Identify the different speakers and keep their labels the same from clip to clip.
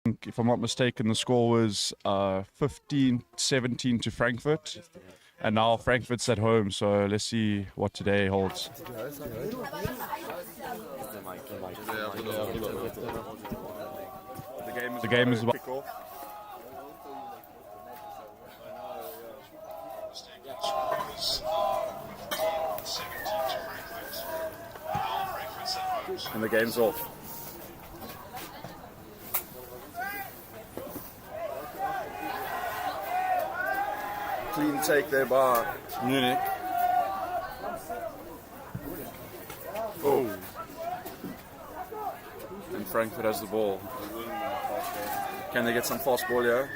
Speaker 1: If I'm not mistaken, the score was 15-17 to Frankfurt. And now Frankfurt's at home, so let's see what today holds. The game is about kickoff. And the game's off. Clean take there by Munich. Oh. And Frankfurt has the ball. Can they get some fast ball here?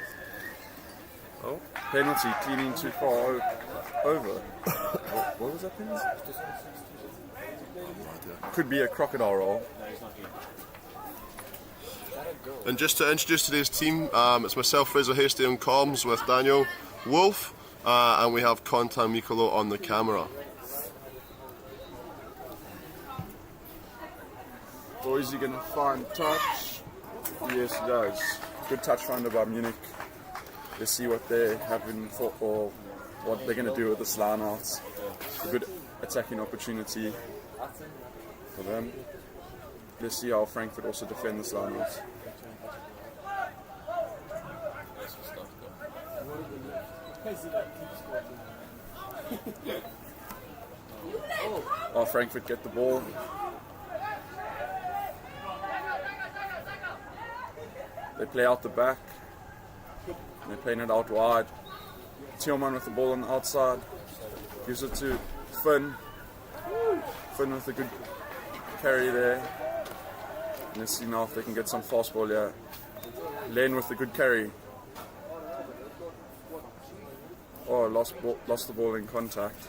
Speaker 1: Oh, penalty, cleaning too far over. What was that penalty? Could be a crocodile roll.
Speaker 2: And just to introduce today's team, it's myself, Fraser Hasty on comms with Daniel Wolf, and we have Contan Mikolo on the camera.
Speaker 1: Boys, you gonna find touch? Yes, he does. Good touch finder by Munich. Let's see what they're having for, or what they're gonna do with this line out. A good attacking opportunity for them. Let's see how Frankfurt also defend this line out. Oh, Frankfurt get the ball. They play out the back. They're playing it out wide. Tillman with the ball on the outside. Gives it to Finn. Finn with a good carry there. Let's see now if they can get some fast ball here. Len with a good carry. Oh, lost the ball in contact.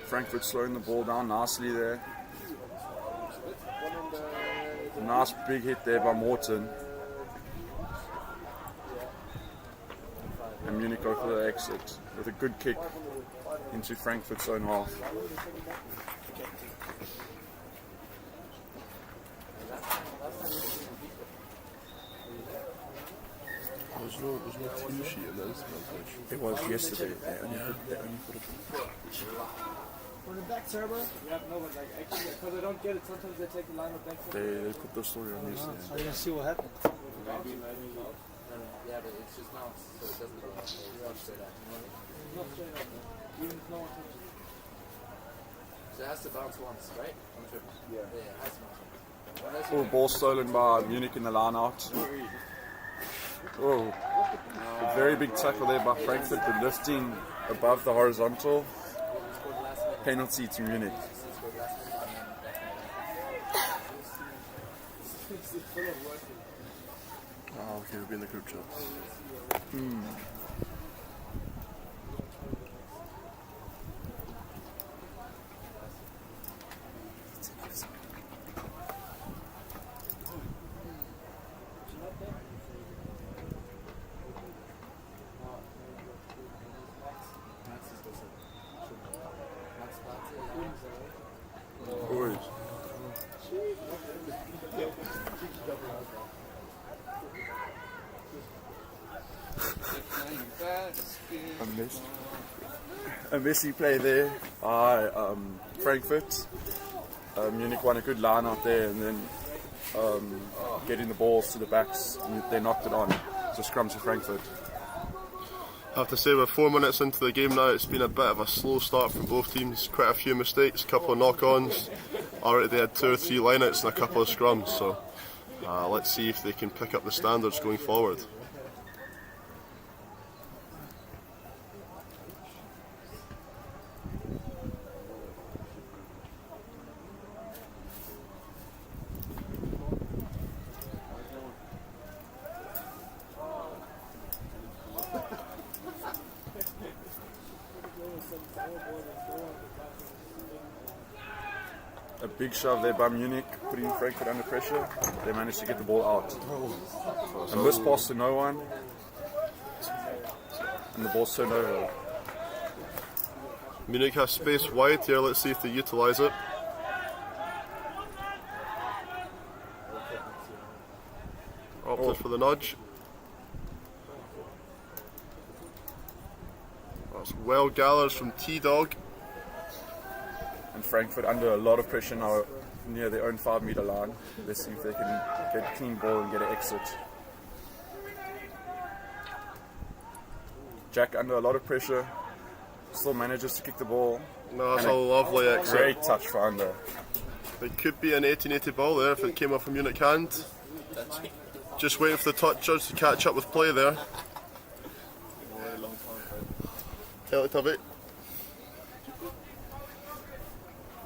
Speaker 1: Frankfurt slowing the ball down nicely there. Nice big hit there by Morton. And Munich go for the exit with a good kick into Frankfurt's own half.
Speaker 2: There's no team sheet in this.
Speaker 1: It was yesterday. They only put it.
Speaker 3: For the back server? Yeah, no, but like actually, because I don't get it, sometimes they take the line of back server.
Speaker 1: They put the story on yesterday.
Speaker 3: I didn't see what happened.
Speaker 4: Maybe. Yeah, but it's just now, so it doesn't go straight up.
Speaker 3: Not straight up, even if no one touches it.
Speaker 4: So it has to bounce once, right? On the triple. Yeah, it has to bounce.
Speaker 1: Oh, ball stolen by Munich in the line out. Oh, a very big tackle there by Frankfurt, but lifting above the horizontal. Penalty to Munich.
Speaker 2: Oh, okay, we'll be in the group chats.
Speaker 1: Boys. A messy play there by Frankfurt. Munich won a good line out there, and then getting the balls to the backs, and they knocked it on. So scrums for Frankfurt.
Speaker 2: I have to say, we're 4 minutes into the game now. It's been a bit of a slow start for both teams. Quite a few mistakes, a couple of knock-ons. Already they had 2 or 3 lineouts and a couple of scrums. So let's see if they can pick up the standards going forward.
Speaker 1: A big shove there by Munich, putting Frankfurt under pressure. They managed to get the ball out. And this pass to no one. and the ball's turned over.
Speaker 2: Munich has space wide here, let's see if they utilise it. Opted for the nudge. That's well gathered from T-Dog.
Speaker 1: And Frankfurt under a lot of pressure now near their own 5 meter line. Let's see if they can get a clean ball and get an exit. Jack under a lot of pressure, still manages to kick the ball.
Speaker 2: No, that's a lovely exit.
Speaker 1: Great touch for under.
Speaker 2: It could be an 1880 ball there if it came off a Munich hand. Just waiting for the touchers to catch up with play there.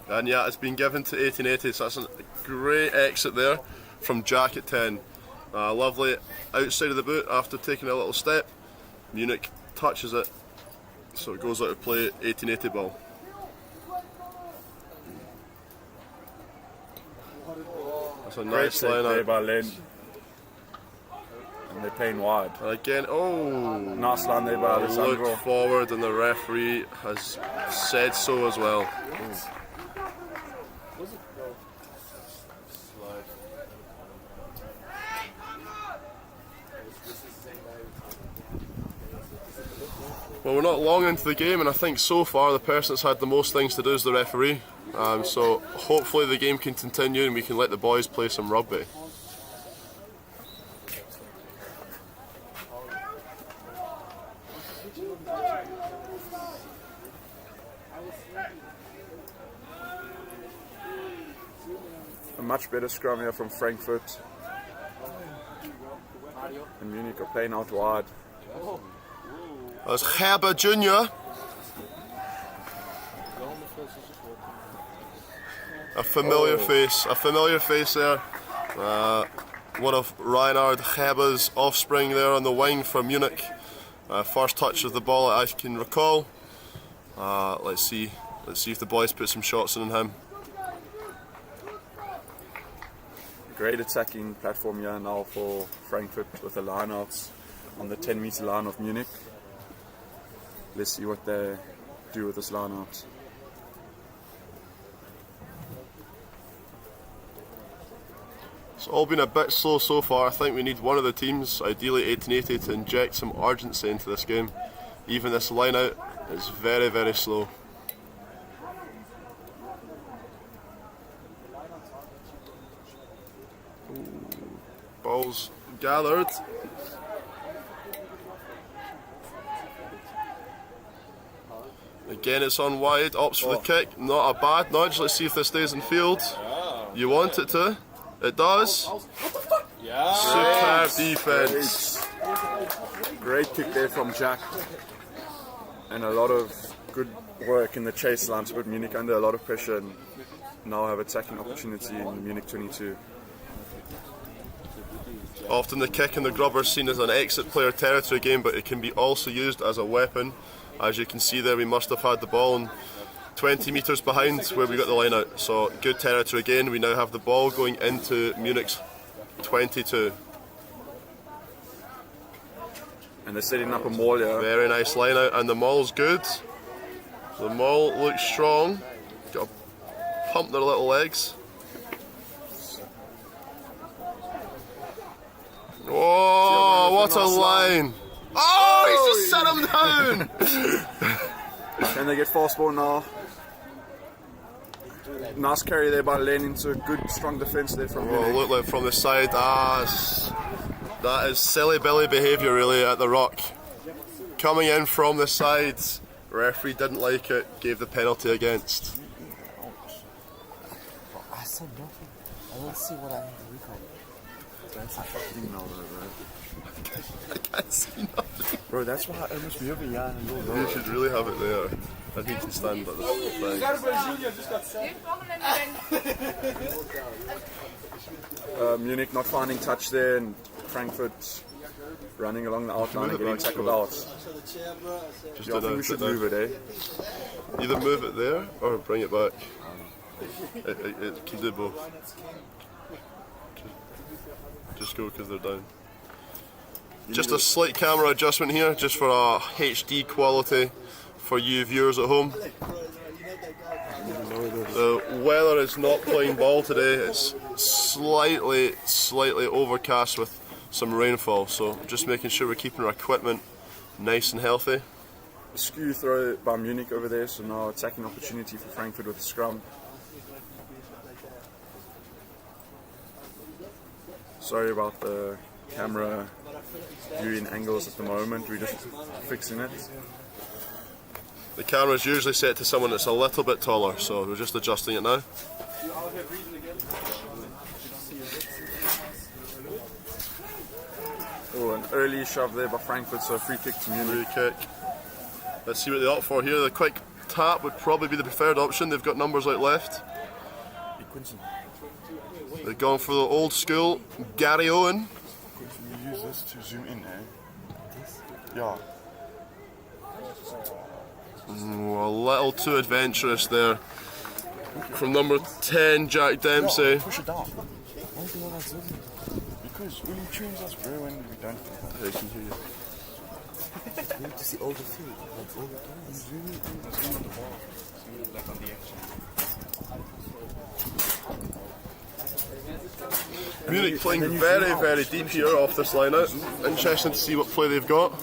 Speaker 2: And yeah, it's been given to 1880, so that's a great exit there from Jack at 10. Lovely outside of the boot after taking a little step. Munich touches it, so it goes out of play, 1880 ball. That's a nice line
Speaker 1: there
Speaker 2: out.
Speaker 1: by Len. And they're playing wide.
Speaker 2: And again, oh!
Speaker 1: Nice line there by Alessandro.
Speaker 2: Looked forward and the referee has said so as well. Well, we're not long into the game, and I think so far the person that's had the most things to do is the referee. So hopefully the game can continue and we can let the boys play some rugby.
Speaker 1: A much better scrum here from Frankfurt. And Munich are playing out wide.
Speaker 2: That's Herber Jr. A familiar face there. One of Reinhard Herber's offspring there on the wing for Munich. First touch of the ball I can recall. Let's see if the boys put some shots on him.
Speaker 1: Great attacking platform here now for Frankfurt with the lineouts on the 10 meter line of Munich. Let's see what they do with this lineout.
Speaker 2: It's all been a bit slow so far. I think we need one of the teams, ideally 1880, to inject some urgency into this game. Even this line out is very, very slow. Balls gathered. Again, it's on wide, opts for the kick. Not a bad nudge. Let's see if this stays in field. You want it to? It does. Superb defense.
Speaker 1: Great kick there from Jack. And a lot of good work in the chase line to put Munich under a lot of pressure and now have attacking opportunity in the Munich 22.
Speaker 2: Often the kick and the grubber is seen as an exit player territory game, but it can be also used as a weapon. As you can see there, we must have had the ball in 20 metres behind where we got the line out. So good territory again. We now have the ball going into Munich's 22.
Speaker 1: And they're setting up a maul here.
Speaker 2: Very nice line out, and the maul's good. The maul looks strong. Got to pump their little legs. Oh, what a line! Oh, he's just set him down!
Speaker 1: Can they get fast ball now? Nice carry there by Len into a good strong defence there from
Speaker 2: Oh,
Speaker 1: Munich.
Speaker 2: look like from the side. That is silly Billy behaviour really at the ruck. Coming in from the sides. Referee didn't like it, gave the penalty against.
Speaker 4: I said nothing. I don't see what I have to recall.
Speaker 1: That's a fucking email though, bro.
Speaker 2: I can't see nothing.
Speaker 1: Bro, that's why I almost be over here and all
Speaker 2: You should really have it there. And he can stand by the thing.
Speaker 1: Munich not finding touch there and Frankfurt running along the outline and getting tackled out.
Speaker 2: Just
Speaker 1: Yeah, I think we should move it, eh?
Speaker 2: Either move it there or bring it back. It can do both. Just go because they're down. Just a slight camera adjustment here, just for a HD quality for you viewers at home. The weather is not playing ball today. It's slightly overcast with some rainfall, so just making sure we're keeping our equipment nice and healthy.
Speaker 1: A skew throw by Munich over there, so now attacking opportunity for Frankfurt with the scrum. Sorry about the camera viewing angles at the moment, we're just fixing it.
Speaker 2: The camera is usually set to someone that's a little bit taller, so we're just adjusting it now.
Speaker 1: Oh, an early shove there by Frankfurt, so free kick to Munich.
Speaker 2: Free kick. Let's see what they opt for here. The quick tap would probably be the preferred option. They've got numbers out left. They've gone for the old school Gary Owen.
Speaker 1: Can you use this to zoom in, Yeah.
Speaker 2: A little too adventurous there from number 10, Jack Dempsey.
Speaker 1: Push it down. Why do you want to zoom? Because when you choose us, bro, when we don't.
Speaker 2: I can hear you.
Speaker 5: You need to see all the field. That's all the time.
Speaker 1: Zoom on the ball. Zoom it like on the action.
Speaker 2: Munich playing very deep here off this line out. Interesting to see what play they've got.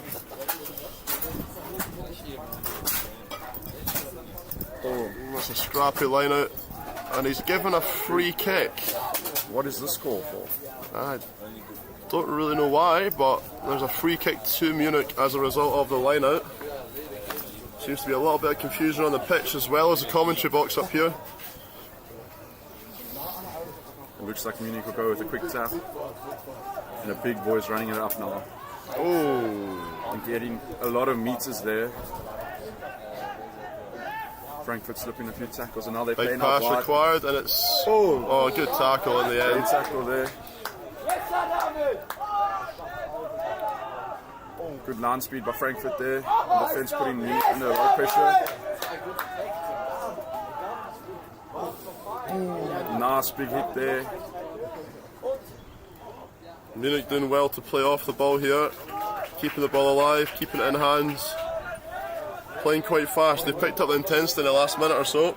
Speaker 2: Oh, that's a scrappy line out. And he's given a free kick.
Speaker 1: What is this call for?
Speaker 2: I don't really know why, but there's a free kick to Munich as a result of the line out. Seems to be a little bit of confusion on the pitch as well as the commentary box up here.
Speaker 1: It looks like Munich will go with a quick tap. And a big boy's running it up now.
Speaker 2: Oh,
Speaker 1: And getting a lot of meters there. Frankfurt slipping a few tackles, and now they're
Speaker 2: big
Speaker 1: playing out
Speaker 2: pass
Speaker 1: wide.
Speaker 2: required, and it's oh, good tackle in the
Speaker 1: Good
Speaker 2: end.
Speaker 1: tackle there. Good line speed by Frankfurt there. The defense putting Munich under a lot of pressure. Nice big hit there.
Speaker 2: Munich doing well to play off the ball here, keeping the ball alive, keeping it in hands, playing quite fast. They've picked up the intensity in the last minute or so.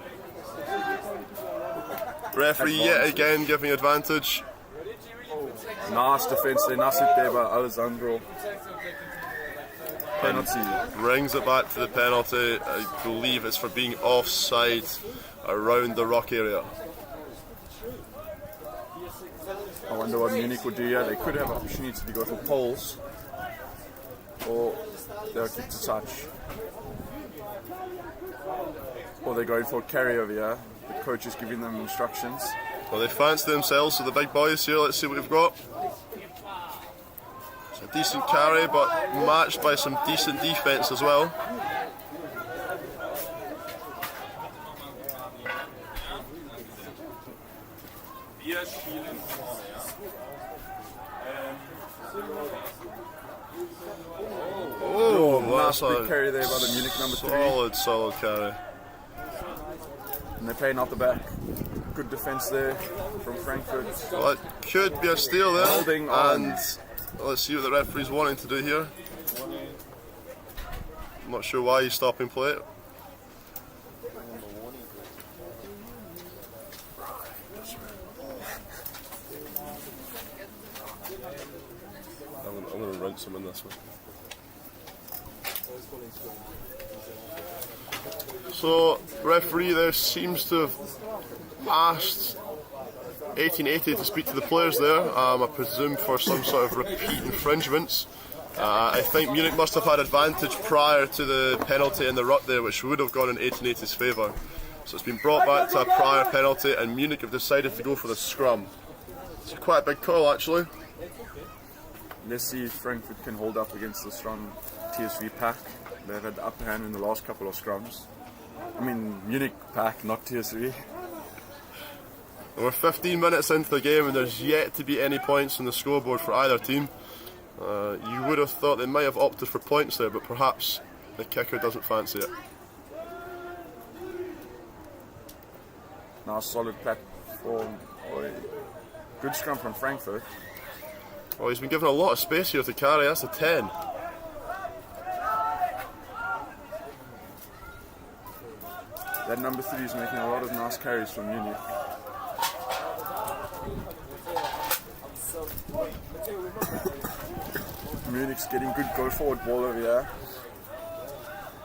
Speaker 2: Referee yet again giving advantage.
Speaker 1: Nice defense there. Nice hit there by Alessandro. Penalty.
Speaker 2: Brings it back to the penalty. I believe it's for being offside around the rock area.
Speaker 1: I wonder what Munich would do here. They could have an opportunity to go for poles, or they'll kick to touch, or they're going for a carry over here. The coach is giving them instructions.
Speaker 2: Well, they fancy themselves to the big boys here. Let's see what we've got. It's a decent carry, but matched by some decent defence as well. Oh,
Speaker 1: Nice
Speaker 2: that's
Speaker 1: big carry there by the Munich number 3.
Speaker 2: Solid carry.
Speaker 1: And they're playing out the back. Good defense there from Frankfurt.
Speaker 2: Well, it could be a steal there.
Speaker 1: Holding on.
Speaker 2: And let's see what the referee's wanting to do here. I'm not sure why he's stopping play. I'm going to rinse him in this one. So, referee there seems to have asked 1880 to speak to the players there, I presume for some sort of repeat infringements. I think Munich must have had advantage prior to the penalty in the ruck there, which would have gone in 1880's favour. So it's been brought back to a prior penalty, and Munich have decided to go for the scrum. It's quite a big call actually.
Speaker 1: Let's see if Frankfurt can hold up against the strong TSV pack. They've had the upper hand in the last couple of scrums. I mean, Munich pack, not TSV.
Speaker 2: We're 15 minutes into the game and there's yet to be any points on the scoreboard for either team. You would have thought they might have opted for points there, but perhaps the kicker doesn't fancy it.
Speaker 1: Nice solid platform. Good scrum from Frankfurt.
Speaker 2: Oh, he's been given a lot of space here to carry. That's a 10.
Speaker 1: That number 3 is making a lot of nice carries from Munich. Munich's getting good go forward ball over here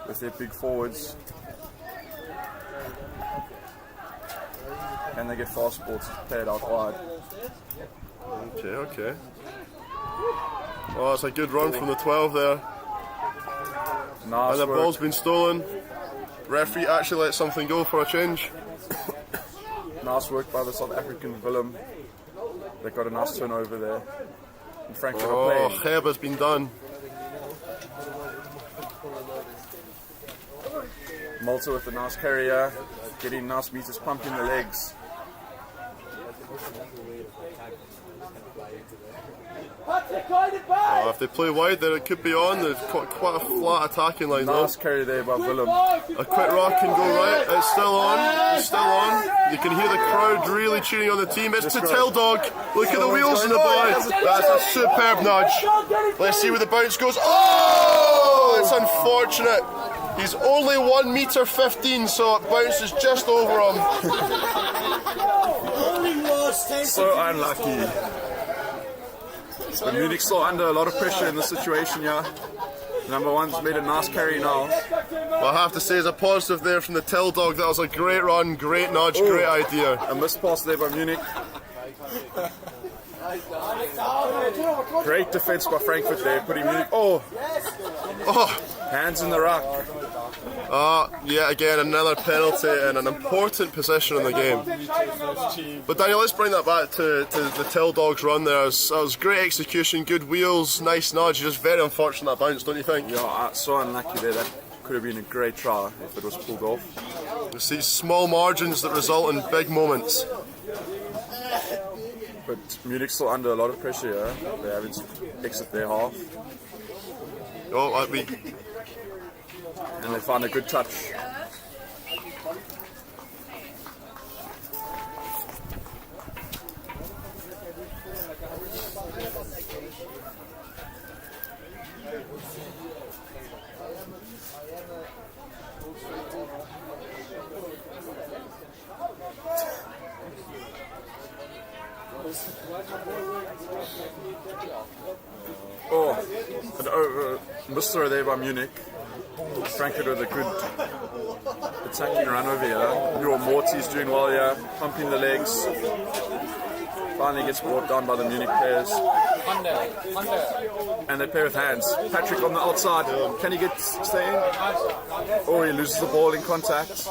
Speaker 1: with their big forwards. And they get fast balls played out wide.
Speaker 2: Okay. Oh, it's a good run from the 12 there.
Speaker 1: Nice
Speaker 2: And the
Speaker 1: work.
Speaker 2: ball's been stolen. Referee actually let something go for a change.
Speaker 1: Nice work by the South African Willem. They got a nice turnover there. And Frankfurt are
Speaker 2: Oh,
Speaker 1: playing.
Speaker 2: Heb has been done.
Speaker 1: Malta with a nice carrier, getting nice meters, pumping the legs.
Speaker 2: Oh, if they play wide, then it could be on. They've got quite a flat attacking line though.
Speaker 1: Nice carry there by Willem.
Speaker 2: A quick rock can go right. It's still on. It's still on. You can hear the crowd really cheering on the team. It's to Tell Dog. Look at the wheels in the boy. That's a superb nudge. Let's see where the bounce goes. Oh, it's unfortunate. He's only 1 meter 15, so it bounces just over him.
Speaker 1: So unlucky. But Munich still under a lot of pressure in this situation here. Number 1's made a nice carry now.
Speaker 2: Well, I have to say, as a positive there from the Tell Dog, that was a great run, great nudge, great idea.
Speaker 1: A missed pass there by Munich. Great defense by Frankfurt there, putting Munich. Oh, hands in the ruck.
Speaker 2: Yet again, another penalty and an important position in the game. But Daniel, let's bring that back to the Tell Dog's run there. That was great execution, good wheels, nice nudge. Just very unfortunate that bounce, don't you think?
Speaker 1: Yeah, so unlucky there. That could have been a great try if it was pulled off.
Speaker 2: It's these small margins that result in big moments.
Speaker 1: But Munich's still under a lot of pressure here. They're having to exit their half.
Speaker 2: Oh,
Speaker 1: And they find a good touch. Muster there by Munich. Frankfurt with a good attacking run over here. Your Morty's doing well here, pumping the legs. Finally gets brought down by the Munich players. And they play with hands. Patrick on the outside. Can he stay in? Oh, he loses the ball in contact.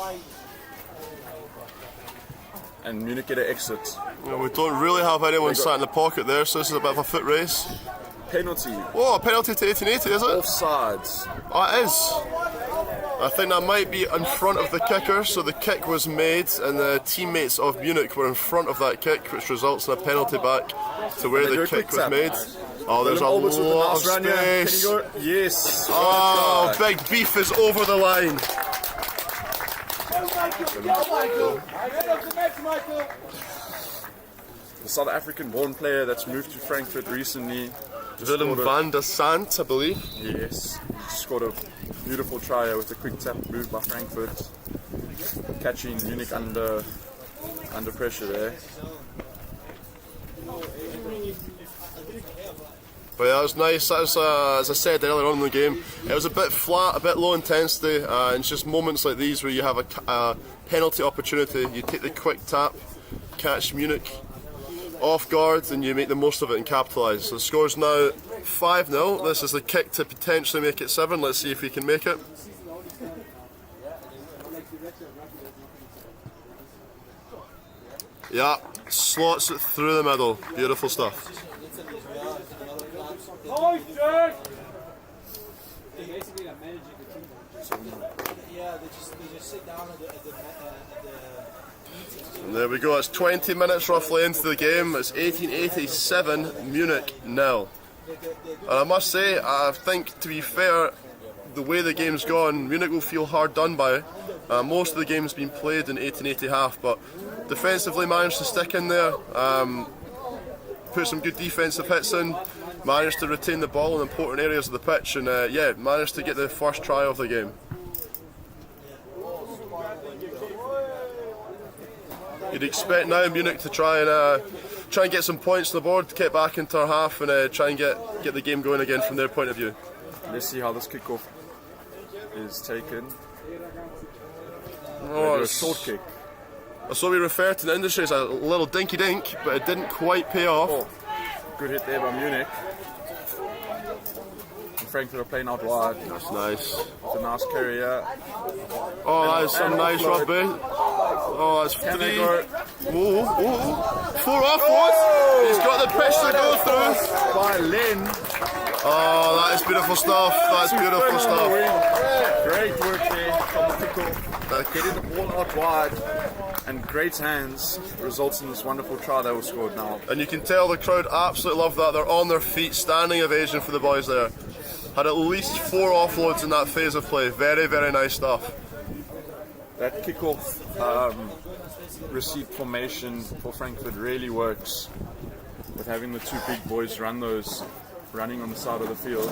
Speaker 1: And Munich get an exit.
Speaker 2: we don't really have anyone sat in the pocket there, so this is a bit of a foot race.
Speaker 1: Penalty.
Speaker 2: Oh, a penalty to 1880, is it?
Speaker 1: Offsides.
Speaker 2: Oh, it is. I think that might be in front of the kicker, so the kick was made and the teammates of Munich were in front of that kick, which results in a penalty back to where the kick was made. Oh, there's a lot of space.
Speaker 1: Can you go? Yes.
Speaker 2: Oh, big beef is over the line.
Speaker 1: The South African born player that's moved to Frankfurt recently.
Speaker 2: Willem van der Sant, I believe.
Speaker 1: Yes, scored a beautiful try with a quick tap move by Frankfurt, catching Munich under pressure there.
Speaker 2: But yeah, it was nice. As I said earlier on in the game, it was a bit flat, a bit low intensity, and it's just moments like these where you have a penalty opportunity, you take the quick tap, catch Munich off guard, and you make the most of it and capitalise. So the score's now 5-0. This is the kick to potentially make it 7. Let's see if we can make it. Yeah, slots it through the middle. Beautiful stuff. And there we go, it's 20 minutes roughly into the game. It's 1887, Munich 0. And I must say, I think to be fair, the way the game's gone, Munich will feel hard done by. Most of the game's been played in 1880 half, but defensively managed to stick in there, put some good defensive hits in, managed to retain the ball in important areas of the pitch, and yeah, managed to get the first try of the game. You'd expect now Munich to try and get some points on the board, get back into our half, and try and get the game going again from their point of view.
Speaker 1: Let's see how this kickoff is taken.
Speaker 2: Oh,
Speaker 1: A short kick.
Speaker 2: That's what we refer to in the industry as a little dinky dink, but it didn't quite pay off.
Speaker 1: Oh, good hit there by Munich. And Frankfurt are playing out wide.
Speaker 2: That's nice.
Speaker 1: It's a nice carrier.
Speaker 2: Oh, that is some nice rugby. Oh, that's
Speaker 1: Can they
Speaker 2: 3.
Speaker 1: go?
Speaker 2: Whoa. 4 offloads. He's got the pitch to go through.
Speaker 1: By Len.
Speaker 2: Oh, that is beautiful stuff. That's beautiful stuff.
Speaker 1: Great work there from the kickoff. Getting the ball out wide and great hands results in this wonderful try that was scored now.
Speaker 2: And you can tell the crowd absolutely love that. They're on their feet, standing ovation for the boys there. Had at least 4 offloads in that phase of play. Very, very nice stuff.
Speaker 1: That kickoff receipt formation for Frankfurt really works with having the 2 big boys running on the side of the field.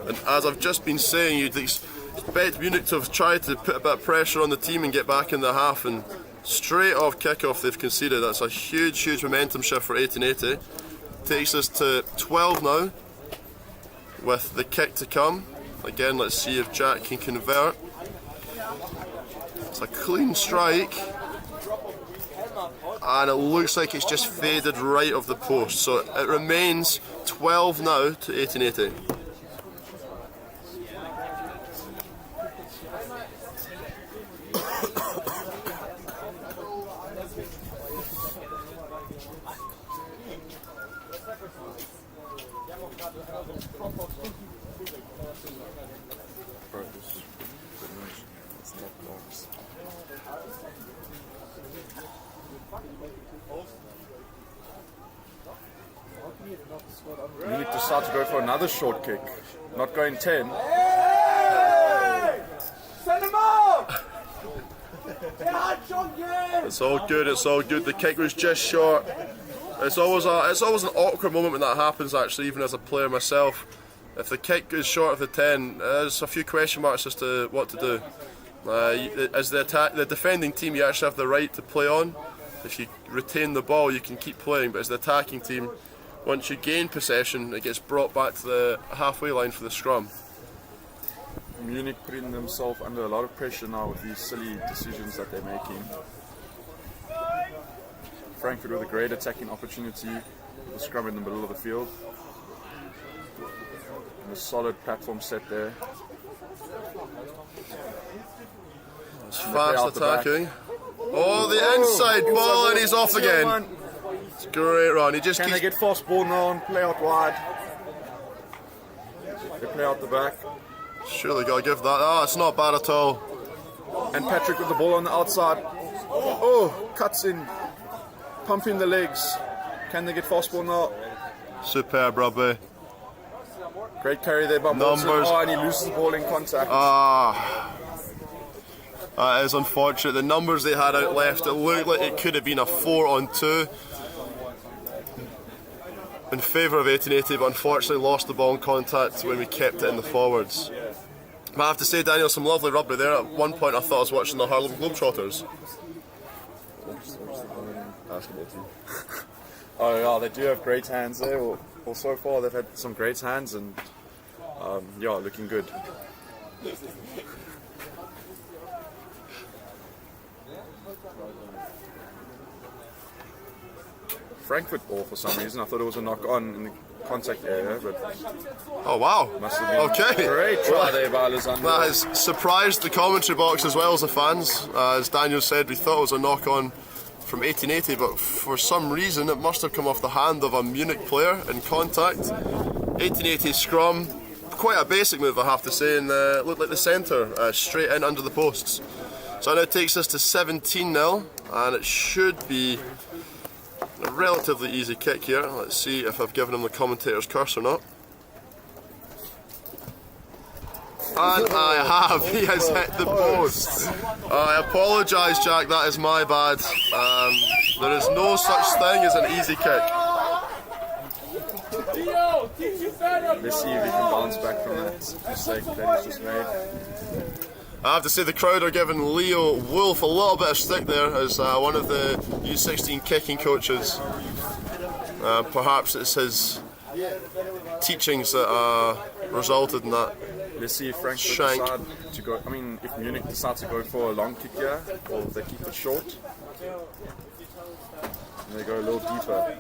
Speaker 2: And as I've just been saying, you'd expect Munich to have tried to put a bit of pressure on the team and get back in the half, and straight off kickoff they've conceded. That's a huge, huge momentum shift for 1880. Takes us to 12 now with the kick to come. Again, let's see if Jack can convert. It's a clean strike, and it looks like it's just faded right of the post, so it remains 12 now to 1880.
Speaker 1: Munich decide to go for another short kick, not going 10.
Speaker 3: Send him out!
Speaker 2: It's all good, it's all good. The kick was just short. It's always an awkward moment when that happens, actually, even as a player myself. If the kick is short of the 10, there's a few question marks as to what to do. As the defending team, you actually have the right to play on. If you retain the ball, you can keep playing, but as the attacking team, once you gain possession, it gets brought back to the halfway line for the scrum.
Speaker 1: Munich putting themselves under a lot of pressure now with these silly decisions that they're making. Frankfurt with a great attacking opportunity with the scrum in the middle of the field. And a solid platform set there.
Speaker 2: It's fast attacking. Oh, the inside ball, and he's off again. It's a great run. He just
Speaker 1: Can they
Speaker 2: keeps...
Speaker 1: get fast ball now and play out wide? They play out the back.
Speaker 2: Surely got to give that. Oh, it's not bad at all.
Speaker 1: And Patrick with the ball on the outside. Oh, cuts in. Pumping the legs. Can they get fast ball now?
Speaker 2: Superb rugby.
Speaker 1: Great carry there by Bolton.
Speaker 2: Numbers.
Speaker 1: Oh, and he loses the ball in contact.
Speaker 2: That is unfortunate. The numbers they had out left, it looked like it could have been a 4-on-2 in favour of 1880, but unfortunately lost the ball in contact when we kept it in the forwards. But I have to say, Daniel, some lovely rugby there. At one point I thought I was watching the Harlem Globetrotters.
Speaker 1: Oh yeah, they do have great hands there. Well, so far they've had some great hands and yeah, looking good. Frankfurt ball for some reason. I thought it was a knock on in the contact area, but
Speaker 2: Oh wow,
Speaker 1: must have been
Speaker 2: okay.
Speaker 1: a great try there by Alexander.
Speaker 2: That has surprised the commentary box as well as the fans. As Daniel said, we thought it was a knock on from 1880, but for some reason it must have come off the hand of a Munich player in contact. 1880 scrum, quite a basic move I have to say, and looked like the centre, straight in under the posts. So now it takes us to 17-0, and it should be a relatively easy kick here. Let's see if I've given him the commentator's curse or not. And I have, he has hit the post. I apologise, Jack, that is my bad. There is no such thing as an easy kick.
Speaker 1: Let's see if he can bounce back from that mistake that he's just made.
Speaker 2: I have to say the crowd are giving Leo Wolf a little bit of stick there as one of the U16 kicking coaches. Perhaps it's his teachings that resulted in that.
Speaker 1: Let's see if Frankfurt
Speaker 2: Shank.
Speaker 1: decide to go. I mean, if Munich decides to go for a long kick here, or if they keep it short, and they go a little deeper.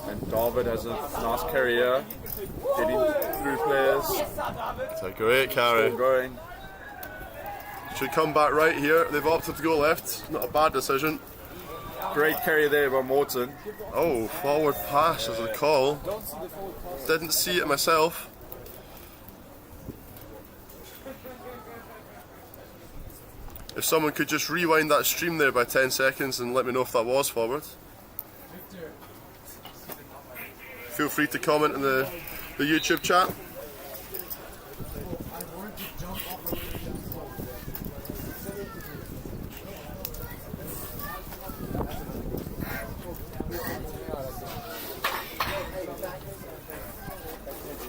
Speaker 1: And David has a nice carry here, getting through players.
Speaker 2: It's a great carry.
Speaker 1: Still going.
Speaker 2: Should come back right here. They've opted to go left. Not a bad decision.
Speaker 1: Great carry there by Morton.
Speaker 2: Oh, forward pass is a call. Didn't see it myself. If someone could just rewind that stream there by 10 seconds and let me know if that was forward. Feel free to comment in the YouTube chat.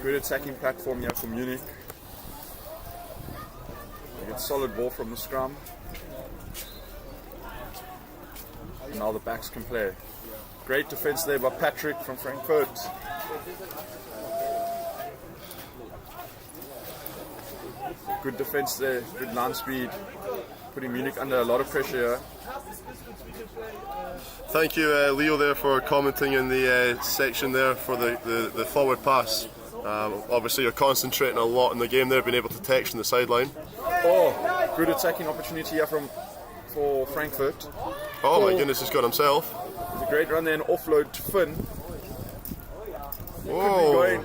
Speaker 1: Good attacking platform here for Munich. They get solid ball from the scrum. And now the backs can play. Great defense there by Patrick from Frankfurt. Good defense there, good line speed. Putting Munich under a lot of pressure here.
Speaker 2: Thank you, Leo, there for commenting in the section there for the forward pass. Obviously, you're concentrating a lot in the game there, being able to text on the sideline.
Speaker 1: Oh, good attacking opportunity here for Frankfurt.
Speaker 2: Oh my goodness, he's got himself.
Speaker 1: It's a great run there and offload to Finn.
Speaker 2: Whoa.
Speaker 1: Going.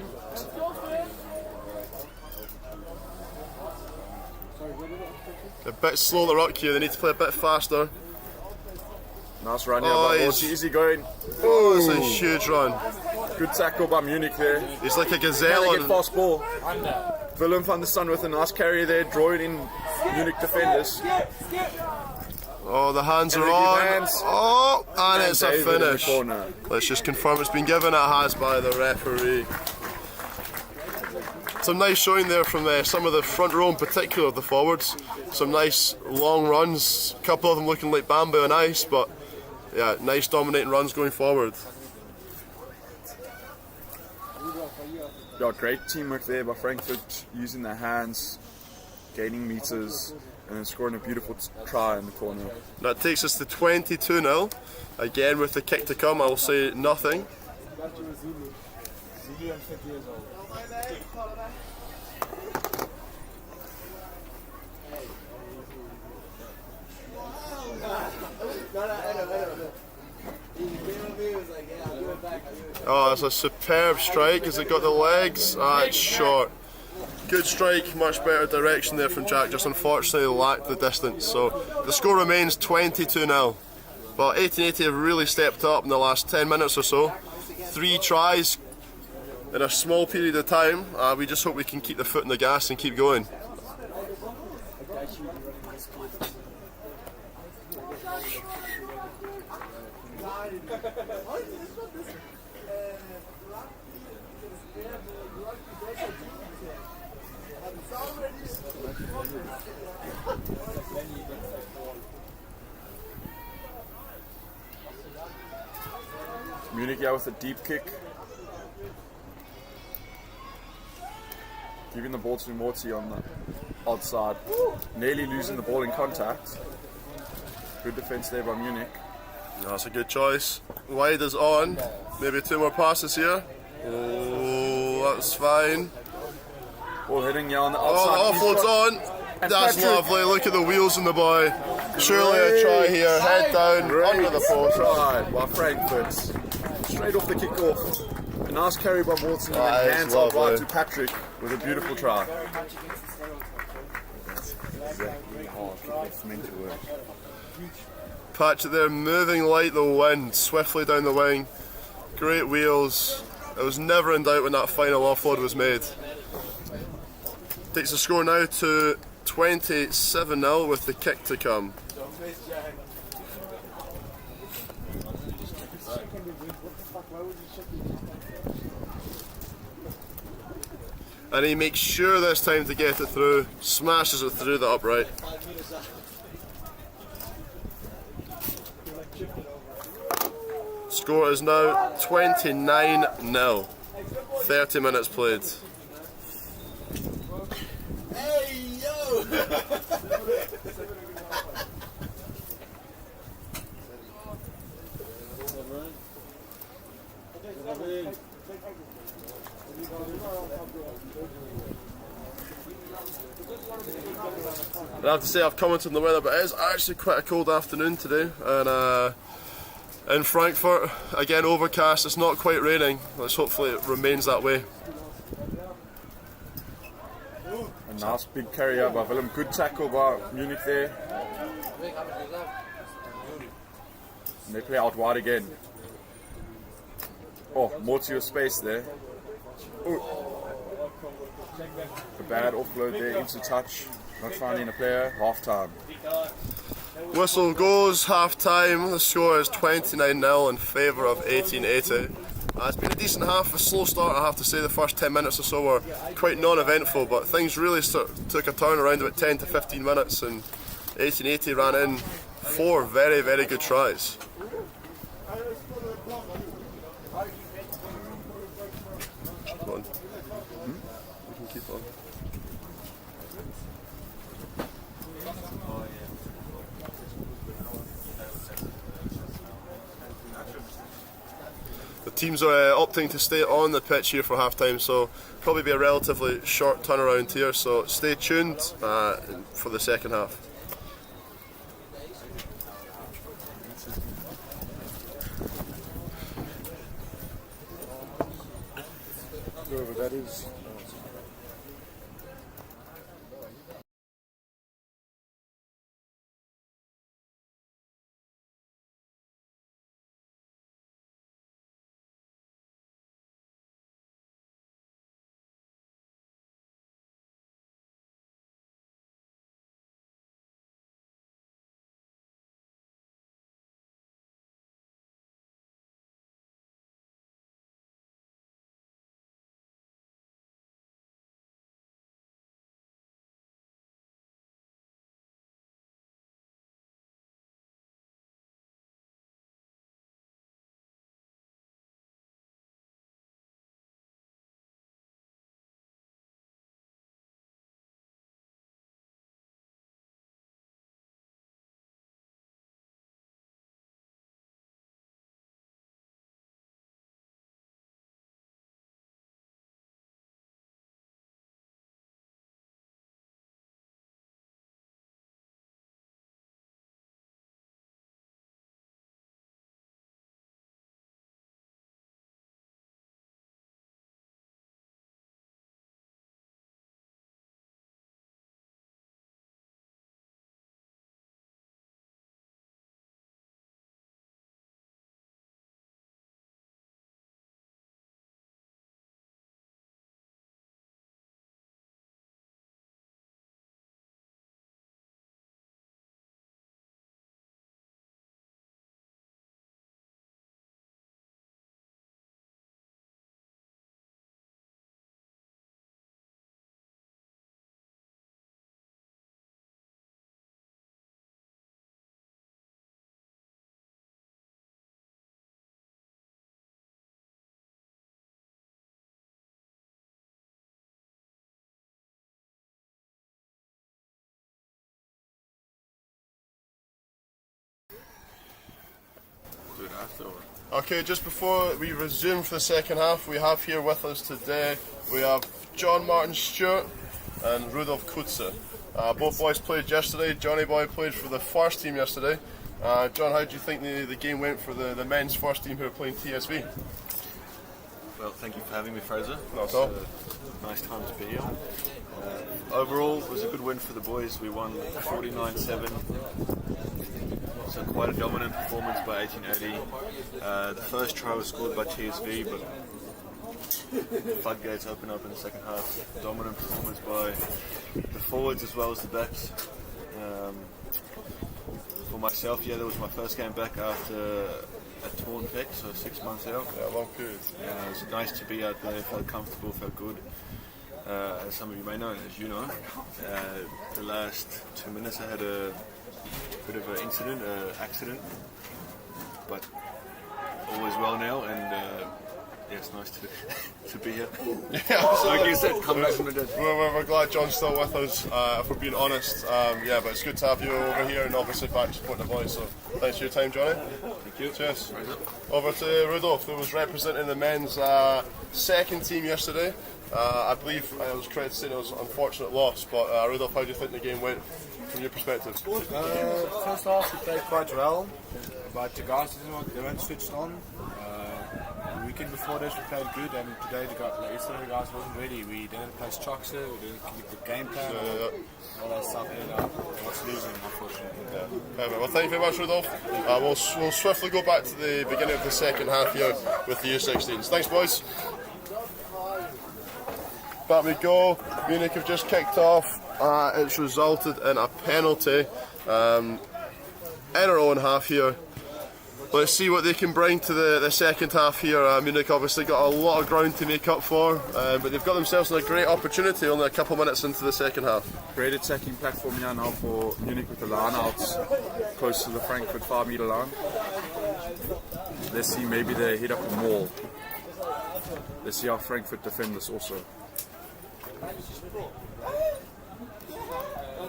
Speaker 2: A bit slow the rock here, they need to play a bit faster.
Speaker 1: Nice run here
Speaker 2: Oh,
Speaker 1: by
Speaker 2: he's-
Speaker 1: Morty. Easy going.
Speaker 2: Oh, it's a huge run.
Speaker 1: Good tackle by Munich there.
Speaker 2: He's like a
Speaker 1: Trying
Speaker 2: gazelle.
Speaker 1: to get fast ball. Willem van der Sun with a nice carry there, drawing in Munich defenders.
Speaker 2: Oh, the hands
Speaker 1: And
Speaker 2: are
Speaker 1: they give
Speaker 2: on.
Speaker 1: hands.
Speaker 2: Oh, and it's a
Speaker 1: David in the
Speaker 2: finish.
Speaker 1: corner.
Speaker 2: Let's just confirm it's been given. It has by the referee. Some nice showing there from some of the front row, in particular the forwards. Some nice long runs. A couple of them looking like bamboo and ice, but yeah, nice dominating runs going forward.
Speaker 1: Yeah, great teamwork there by Frankfurt, using their hands, gaining meters, and then scoring a beautiful try in the corner.
Speaker 2: That takes us to 22-0. Again, with the kick to come, I'll say nothing. Oh, that's a superb strike. Has it got the legs? Ah, it's short. Good strike, much better direction there from Jack, just unfortunately lacked the distance. So the score remains 22-0. But 1880 have really stepped up in the last 10 minutes or so. 3 tries in a small period of time. We just hope we can keep the foot in the gas and keep going.
Speaker 1: Munich here with a deep kick. Giving the ball to Morty on the outside. Nearly losing the ball in contact. Good defense there by Munich.
Speaker 2: That's a good choice. Wide is on. Maybe 2 more passes here. Oh, that's fine.
Speaker 1: Ball heading here on the outside.
Speaker 2: Oh, offload's on.
Speaker 1: And
Speaker 2: That's
Speaker 1: Patrick.
Speaker 2: lovely. Look at the wheels on the boy. Surely a try here. Head down,
Speaker 1: Great
Speaker 2: under the post.
Speaker 1: try by Frankfurt. Straight off the kickoff. A nice carry by Morton
Speaker 2: That
Speaker 1: and
Speaker 2: is
Speaker 1: hands out
Speaker 2: lovely.
Speaker 1: wide to Patrick with a beautiful try.
Speaker 2: Patrick there moving like the wind, swiftly down the wing. Great wheels. It was never in doubt when that final offload was made. Takes the score now to 27-0 with the kick to come. and he makes sure this time to get it through, smashes it through the upright. Score is now 29-0. 30 minutes played.
Speaker 5: Hey, yo!
Speaker 2: I have to say, I've commented on the weather, but it is actually quite a cold afternoon today, and in Frankfurt, again overcast, it's not quite raining. Let's hopefully it remains that way.
Speaker 1: A nice big carry out by Willem. Good tackle by Munich there. And they play out wide again. Oh, more to your space there. Ooh. A bad offload there into touch. Not finding a player. Half time.
Speaker 2: Whistle goes, half time. The score is 29-0 in favour of 1880. It's been a decent half, a slow start I have to say. The first 10 minutes or so were quite non-eventful, but things really took a turn around about 10 to 15 minutes, and 1880 ran in 4 very, very good tries. Keep on. We can keep on. The teams are opting to stay on the pitch here for half time, so probably be a relatively short turnaround here, so stay tuned for the second half.
Speaker 1: Whoever that is.
Speaker 2: Okay, just before we resume for the second half, we have here with us today, we have John Martin Stewart and Rudolf Kutze. Both boys played yesterday. Johnny Boy played for the first team yesterday. John, how do you think the game went for the men's first team who are playing TSV?
Speaker 6: Well, thank you for having me, Fraser.
Speaker 2: Not at all.
Speaker 6: Nice time to be here. Overall, it was a good win for the boys. We won 49-7. So quite a dominant performance by 1880. The first try was scored by TSV, but the floodgates opened up in the second half. Dominant performance by the forwards as well as the backs. For myself, yeah, that was my first game back after a torn pec, so 6 months out.
Speaker 2: Yeah, long period.
Speaker 6: It was nice to be out there, felt comfortable, felt good. as some of you may know, as you know, the last 2 minutes I had a bit of an incident, accident, but all is well now, and yeah, it's nice to be here.
Speaker 2: Yeah,
Speaker 6: Like you said, come back from the dead.
Speaker 2: we're glad John's still with us, if we're being honest. Yeah, but it's good to have you over here and obviously back supporting the boys. So thanks for your time, Johnny.
Speaker 6: Thank you.
Speaker 2: Cheers. Over to Rudolf, who was representing the men's second team yesterday. I believe I was correct to say it was an unfortunate loss, but Rudolf, how do you think the game went from your perspective?
Speaker 3: First half we played quite well, but the guys they weren't switched on. The weekend before this we played good, and today yesterday the guys wasn't ready. We didn't play structure, we didn't keep the game plan, all that stuff ended up was losing, unfortunately.
Speaker 2: Perfect. Well, thank you very much, Rudolf. We'll swiftly go back to the beginning of the second half here with the U16s. Thanks, boys. Back we go. Munich have just kicked off. It's resulted in a penalty in our own half here. Let's see what they can bring to the second half here. Munich obviously got a lot of ground to make up for, but they've got themselves a great opportunity only a couple minutes into the second half.
Speaker 1: Great attacking platform here now for Munich with the line outs close to the Frankfurt 5 meter line. Let's see, maybe they hit up a maul. Let's see how Frankfurt defend this also.
Speaker 3: I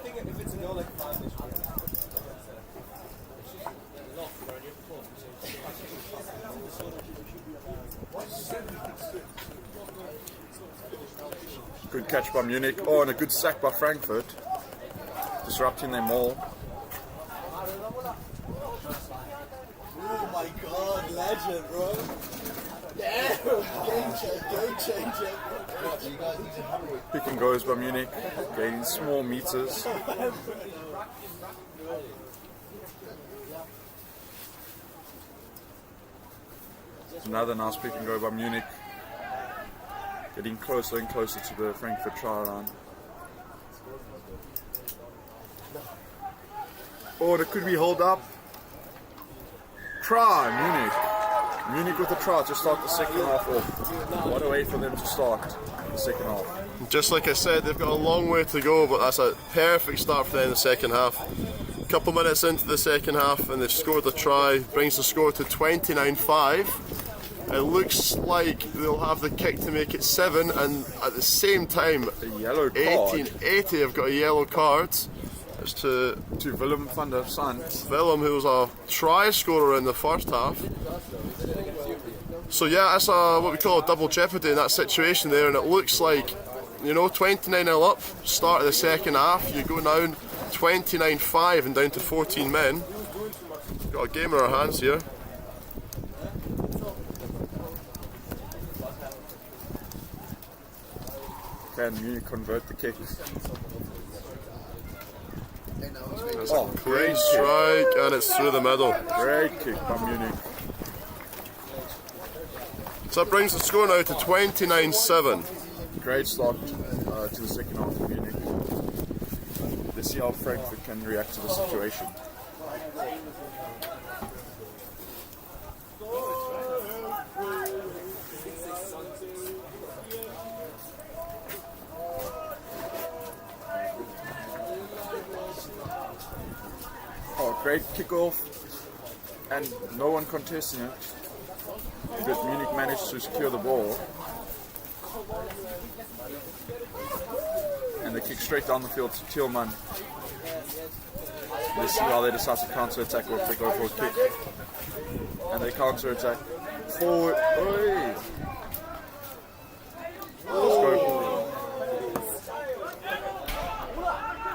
Speaker 3: think if it's a goal like 5, they should.
Speaker 1: Good catch by Munich. Oh, and a good sack by Frankfurt. Disrupting them all.
Speaker 5: Oh my god, legend, bro. Yeah, game changer.
Speaker 1: Pick and goes by Munich. Gaining small meters. Another nice pick and go by Munich. Getting closer and closer to the Frankfurt try line. Oh, that could be hold up. Try, Munich. Munich with a try to start the second half off. What a way for them to start the second half.
Speaker 2: Just like I said, they've got a long way to go, but that's a perfect start for them in the second half. A couple minutes into the second half and they've scored a try, brings the score to 29-5. It looks like they'll have the kick to make it 7, and at the same time,
Speaker 1: A yellow card
Speaker 2: 1880 have got a yellow card. It's to
Speaker 1: to Willem van der Sant.
Speaker 2: Willem, who was a try scorer in the first half. So yeah, that's what we call a double jeopardy in that situation there, and it looks like, 29-0 up, start of the second half, you go down 29-5 and down to 14 men. Got a game in our hands here.
Speaker 1: Can Munich convert the kick?
Speaker 2: Oh, great strike, and it's through the middle.
Speaker 1: Great kick by Munich.
Speaker 2: So that brings the score now to 29-7.
Speaker 1: Great start to the second half of Munich. Let's see how Frankfurt can react to the situation. Oh, great kickoff, and no one contesting it. But Munich managed to secure the ball. And they kick straight down the field to Thielmann. Let's see how they decide to counter-attack or if they go for a kick. And they counter-attack. Forward. Oi. Let's go.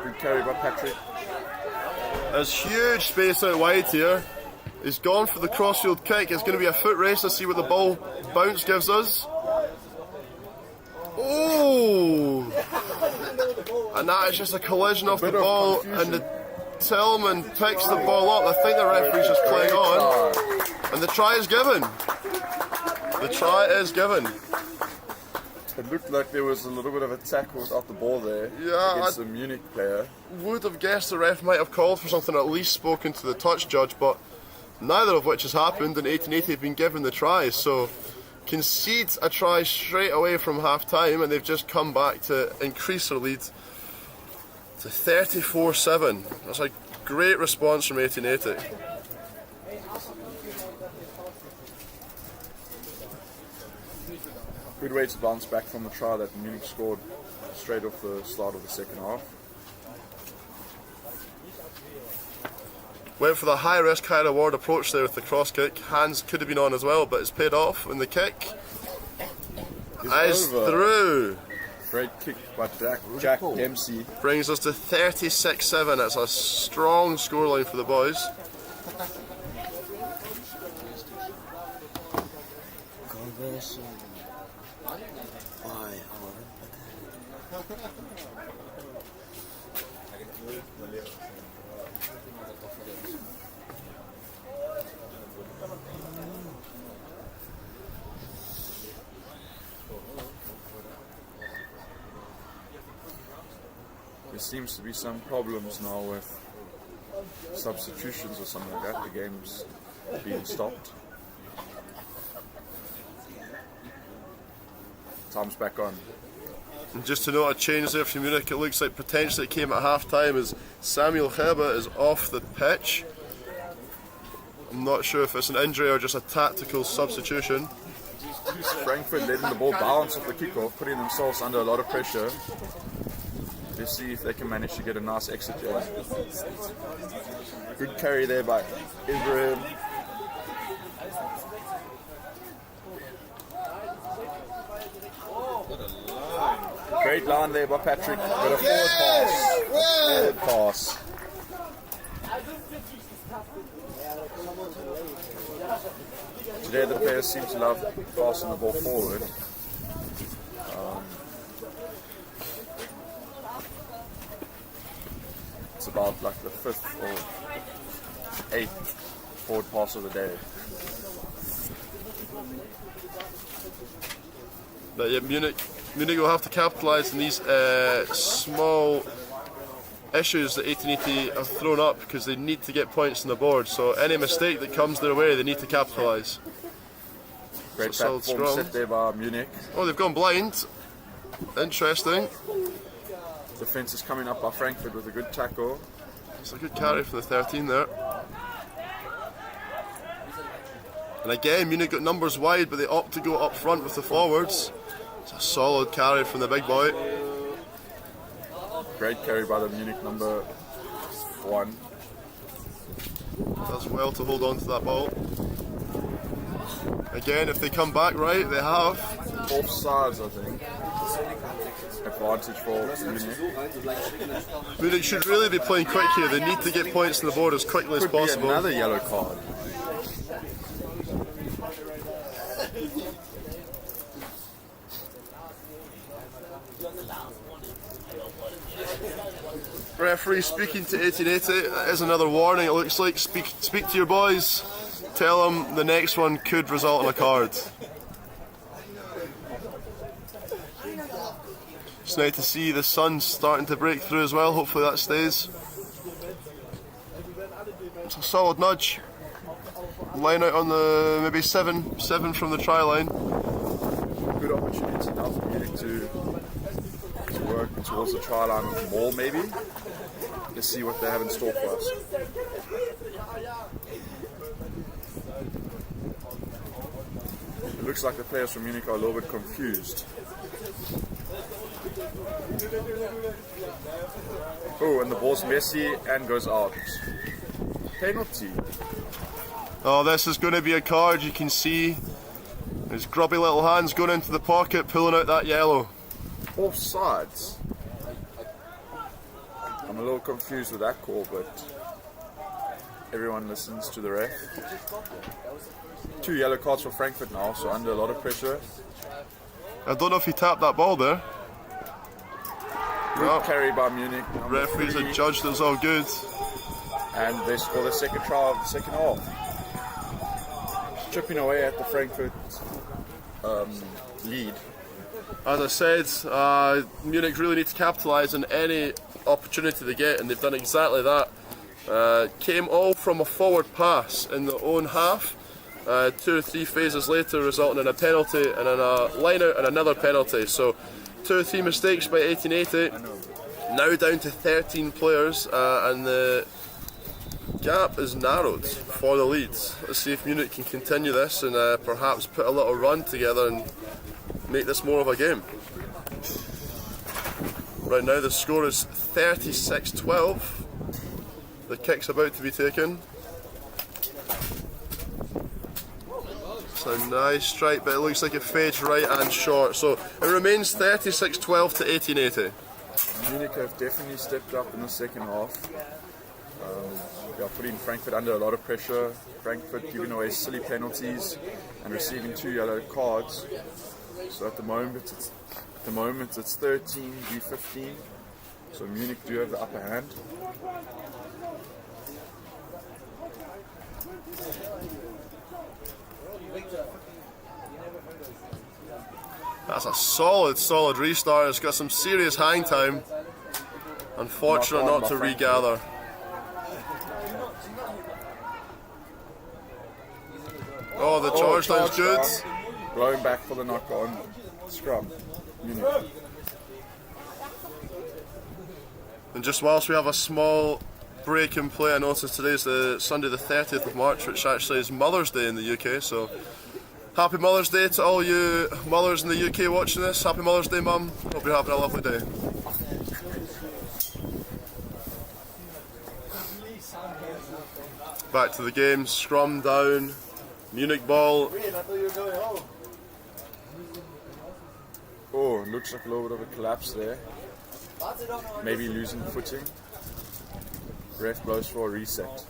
Speaker 1: Good carry by Patrick.
Speaker 2: There's huge space out wide here. He's gone for the crossfield kick. It's going to be a foot race. Let's see what the ball bounce gives us. Oh! And that is just a collision of the ball, and the Tillman picks the ball up. I think the referee's just playing on, and the try is given. The try is given.
Speaker 1: It looked like there was a little bit of a tackle without the ball there against the Munich player.
Speaker 2: Would have guessed the ref might have called for something, at least spoken to the touch judge, but neither of which has happened, and 1880 have been given the try. So concede a try straight away from half time, and they've just come back to increase their lead to 34-7. That's a great response from 1880.
Speaker 1: Good way to bounce back from the try that Munich scored straight off the start of the second half.
Speaker 2: Went for the high risk, high reward approach there with the cross kick. Hands could have been on as well, but it's paid off, and the kick is through.
Speaker 1: Great kick by Jack Dempsey.
Speaker 2: Brings us to 36-7. That's a strong scoreline for the boys.
Speaker 5: Conversion by our
Speaker 1: There seems to be some problems now with substitutions or something like that. The game's being stopped. Time's back on.
Speaker 2: And just to note a change there for Munich, it looks like potentially it came at half time as Samuel Heba is off the pitch. I'm not sure if it's an injury or just a tactical substitution.
Speaker 1: Frankfurt letting the ball bounce off the kickoff, putting themselves under a lot of pressure. Let's see if they can manage to get a nice exit here. Good carry there by Ibrahim. Great line there by Patrick, but a forward pass. Forward pass. Today the players seem to love passing the ball forward. It's about like the 5th or 8th forward pass of the day.
Speaker 2: But yeah, Munich will have to capitalise on these small issues that 1880 have thrown up because they need to get points on the board. So any mistake that comes their way, they need to capitalise.
Speaker 1: Great platform set there by Munich.
Speaker 2: Oh, they've gone blind. Interesting.
Speaker 1: Defence is coming up by Frankfurt with a good tackle.
Speaker 2: It's a good carry from the 13 there. And again, Munich got numbers wide, but they opt to go up front with the forwards. It's a solid carry from the big boy.
Speaker 1: Great carry by the Munich number 1.
Speaker 2: Does well to hold on to that ball. Again, if they come back right, they have.
Speaker 1: Both sides, I think. Advantage for Munich.
Speaker 2: Munich should really be playing quick here. They need to get points on the board as quickly as
Speaker 1: Could be
Speaker 2: possible.
Speaker 1: another yellow card.
Speaker 2: Referee speaking to 1880. That is another warning, it looks like. Speak to your boys. Tell them the next one could result in a card. It's nice to see the sun starting to break through as well. Hopefully that stays. It's a solid nudge. Line out on the maybe 7 from the try line.
Speaker 1: Good opportunity now for Munich to work towards the try line with more, maybe. Let's see what they have in store for us. It looks like the players from Munich are a little bit confused. Oh, and the ball's messy and goes out. Penalty.
Speaker 2: Oh, this is going to be a card. You can see his grubby little hands going into the pocket, pulling out that yellow.
Speaker 1: Offsides. I'm a little confused with that call, but everyone listens to the ref. 2 yellow cards for Frankfurt now, so under a lot of pressure.
Speaker 2: I don't know if he tapped that ball there.
Speaker 1: Good carry by Munich.
Speaker 2: Referees had judged it was all good.
Speaker 1: And they score the second try of the second half. Chipping away at the Frankfurt lead.
Speaker 2: As I said, Munich really need to capitalise on any opportunity they get, and they've done exactly that. Came all from a forward pass in their own half, 2 or 3 phases later, resulting in a penalty and then a line out and another penalty. So 2 or 3 mistakes by 1880. Now down to 13 players, and the gap is narrowed for the lead. Let's see if Munich can continue this and perhaps put a little run together and make this more of a game. Right now the score is 36-12. The kick's about to be taken. It's a nice strike, but it looks like it fades right and short. So it remains 36-12 to 1880.
Speaker 1: Munich have definitely stepped up in the second half. They are putting Frankfurt under a lot of pressure. Frankfurt giving away silly penalties and receiving 2 yellow cards. So at the moment it's 13 v 15. So Munich do have the upper hand.
Speaker 2: That's a solid restart. It's got some serious hang time. Unfortunate not to regather. Oh, the charge time's good.
Speaker 1: Blowing back for the knock on scrum. Munich.
Speaker 2: And just whilst we have a small break in play, I noticed today's the Sunday the 30th of March, which actually is Mother's Day in the UK, so happy Mother's Day to all you mothers in the UK watching this. Happy Mother's Day, Mum. Hope you're having a lovely day. Back to the game, scrum down, Munich ball.
Speaker 1: Oh, looks like a little bit of a collapse there. Maybe losing footing. Ref blows for a reset.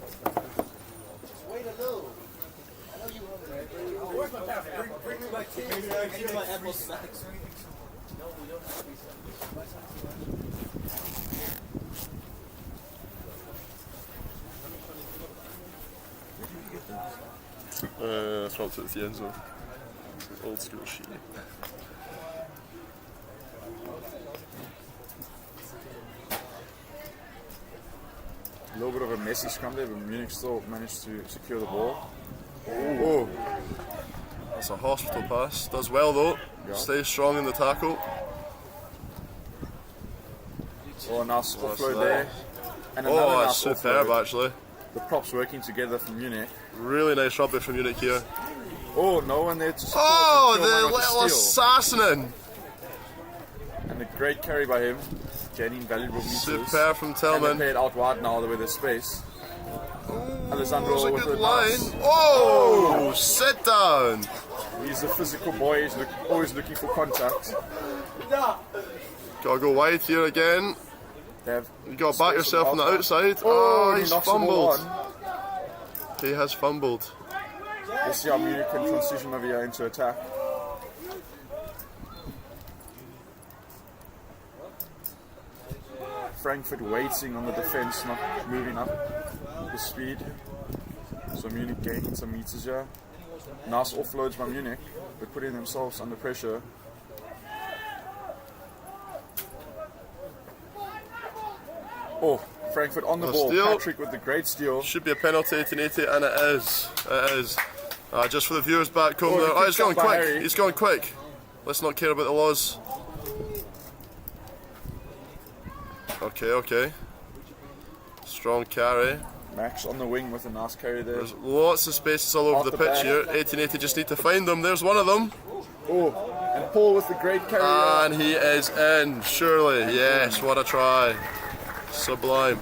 Speaker 2: Dropped it at the end zone. Old school shit.
Speaker 1: A little bit of a messy scrum there, but Munich still managed to secure the ball. Oh,
Speaker 2: That's a hospital pass. Does well though.
Speaker 1: Yeah.
Speaker 2: Stays strong in the tackle.
Speaker 1: oh, a nice offload there. And
Speaker 2: Oh,
Speaker 1: another
Speaker 2: that's
Speaker 1: nice
Speaker 2: superb
Speaker 1: offload.
Speaker 2: actually.
Speaker 1: The props working together from Munich.
Speaker 2: Really nice rugby from Munich here.
Speaker 1: Oh, no one there to support.
Speaker 2: Oh,
Speaker 1: and Tillman
Speaker 2: the
Speaker 1: with
Speaker 2: little
Speaker 1: steal.
Speaker 2: assassin!
Speaker 1: And a great carry by him, gaining valuable meters.
Speaker 2: Superb from
Speaker 1: And they
Speaker 2: Tillman.
Speaker 1: play it out wide now with their space. Alessandro
Speaker 2: That was a
Speaker 1: with
Speaker 2: good
Speaker 1: a
Speaker 2: line.
Speaker 1: nice.
Speaker 2: Oh, sit down.
Speaker 1: He's a physical boy. He's always looking for contact.
Speaker 2: Gotta go wide here again.
Speaker 1: They have
Speaker 2: You gotta back
Speaker 1: space
Speaker 2: yourself on the
Speaker 1: outside.
Speaker 2: outside.
Speaker 1: Oh,
Speaker 2: He's
Speaker 1: he knocks the ball
Speaker 2: fumbled.
Speaker 1: on.
Speaker 2: He has fumbled.
Speaker 1: Let's see how Munich can transition over here into attack. Frankfurt waiting on the defense, not moving up the speed. So Munich gaining some meters here. Nice offloads by Munich, but putting themselves under pressure. Oh, Frankfurt on the ball.
Speaker 2: steal.
Speaker 1: Patrick with the great steal.
Speaker 2: Should be a penalty, 1880, and it is. It is. Just for the viewers back home
Speaker 1: Oh,
Speaker 2: there.
Speaker 1: the
Speaker 2: Oh, he's
Speaker 1: kick
Speaker 2: going
Speaker 1: shot by
Speaker 2: quick.
Speaker 1: Harry.
Speaker 2: He's going quick. Let's not care about the laws. Okay. Strong carry.
Speaker 1: Max on the wing with a nice carry there.
Speaker 2: There's lots of spaces all over
Speaker 1: Off
Speaker 2: the
Speaker 1: the
Speaker 2: pitch
Speaker 1: back.
Speaker 2: here. 1880 just need to find them. There's one of them.
Speaker 1: Oh, and Paul with the great carry.
Speaker 2: And he is in, surely. Yes, what a try. Sublime.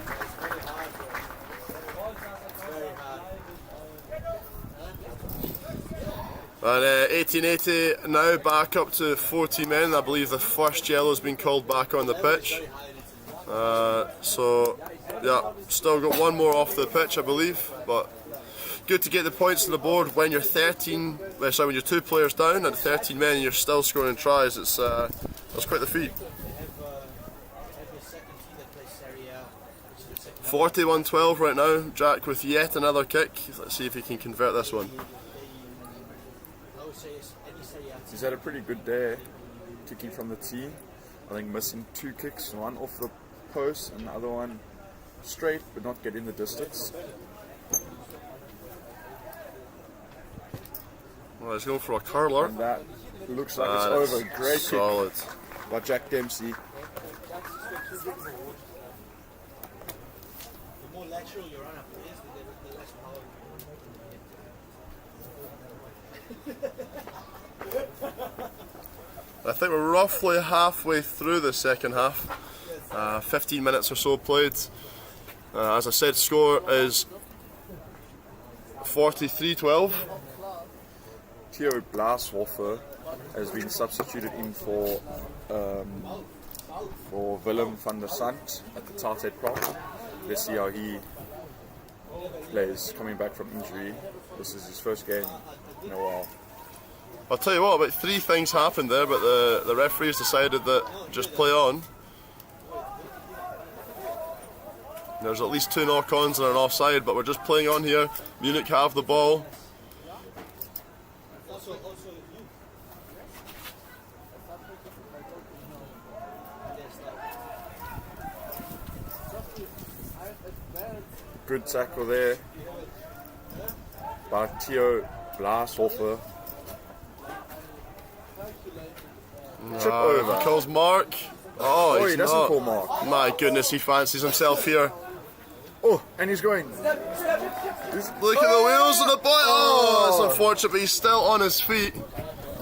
Speaker 2: And 1880 now back up to 40 men. I believe the first yellow's been called back on the pitch. So, yeah, still got one more off the pitch, I believe. But good to get the points on the board when you're when you're 2 players down and 13 men and you're still scoring tries. That's quite the feat. 41-12 right now. Jack with yet another kick. Let's see if he can convert this one.
Speaker 1: He's had a pretty good day kicking from the tee. I think missing 2 kicks, one off the post and the other one straight but not getting the distance.
Speaker 2: Well, he's going for a curler.
Speaker 1: And that looks like it's
Speaker 2: That's
Speaker 1: over. Great
Speaker 2: solid.
Speaker 1: kick by Jack Dempsey.
Speaker 2: I think we're roughly halfway through the second half. 15 minutes or so played. As I said, score is 43-12.
Speaker 1: Theo Blashofer has been substituted in for Willem van der Sant at the tight head prop. Let's see how he plays coming back from injury. This is his first game in a while.
Speaker 2: I'll tell you what, about 3 things happened there, but the referees decided that just play on. There's at least 2 knock-ons and an offside, but we're just playing on here. Munich have the ball.
Speaker 1: Good tackle there by Theo Blashofer. Chip over.
Speaker 2: He calls Mark. Oh,
Speaker 1: Oh,
Speaker 2: he's
Speaker 1: he doesn't
Speaker 2: not.
Speaker 1: call Mark.
Speaker 2: My goodness, he fancies himself here.
Speaker 1: Oh, and he's going.
Speaker 2: Look at the wheels of the boy. Oh, it's unfortunate, but he's still on his feet.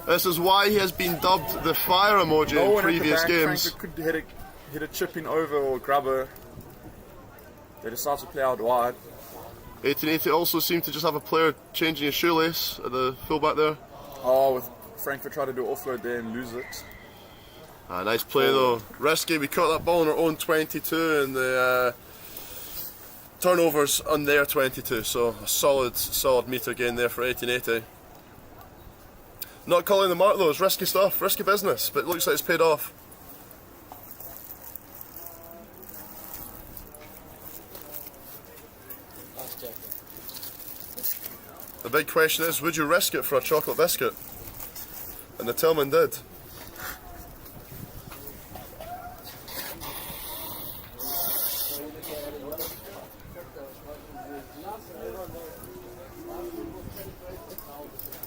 Speaker 2: This is why he has been dubbed the fire emoji
Speaker 1: No
Speaker 2: in
Speaker 1: one
Speaker 2: previous
Speaker 1: at the back.
Speaker 2: games.
Speaker 1: Frankfurt could hit a chip in over or grubber. They decide to play out wide.
Speaker 2: 1880 also seemed to just have a player changing his shoelace at the fullback there.
Speaker 1: Oh, with Frankfurt try to do offload there and lose it.
Speaker 2: Nice play though. Risky, we caught that ball on our own 22 and the turnovers on their 22, so a solid meter gain there for 1880. Not calling the mark though, it's risky stuff, risky business, but it looks like it's paid off. The big question is, would you risk it for a chocolate biscuit? And the Tillman did.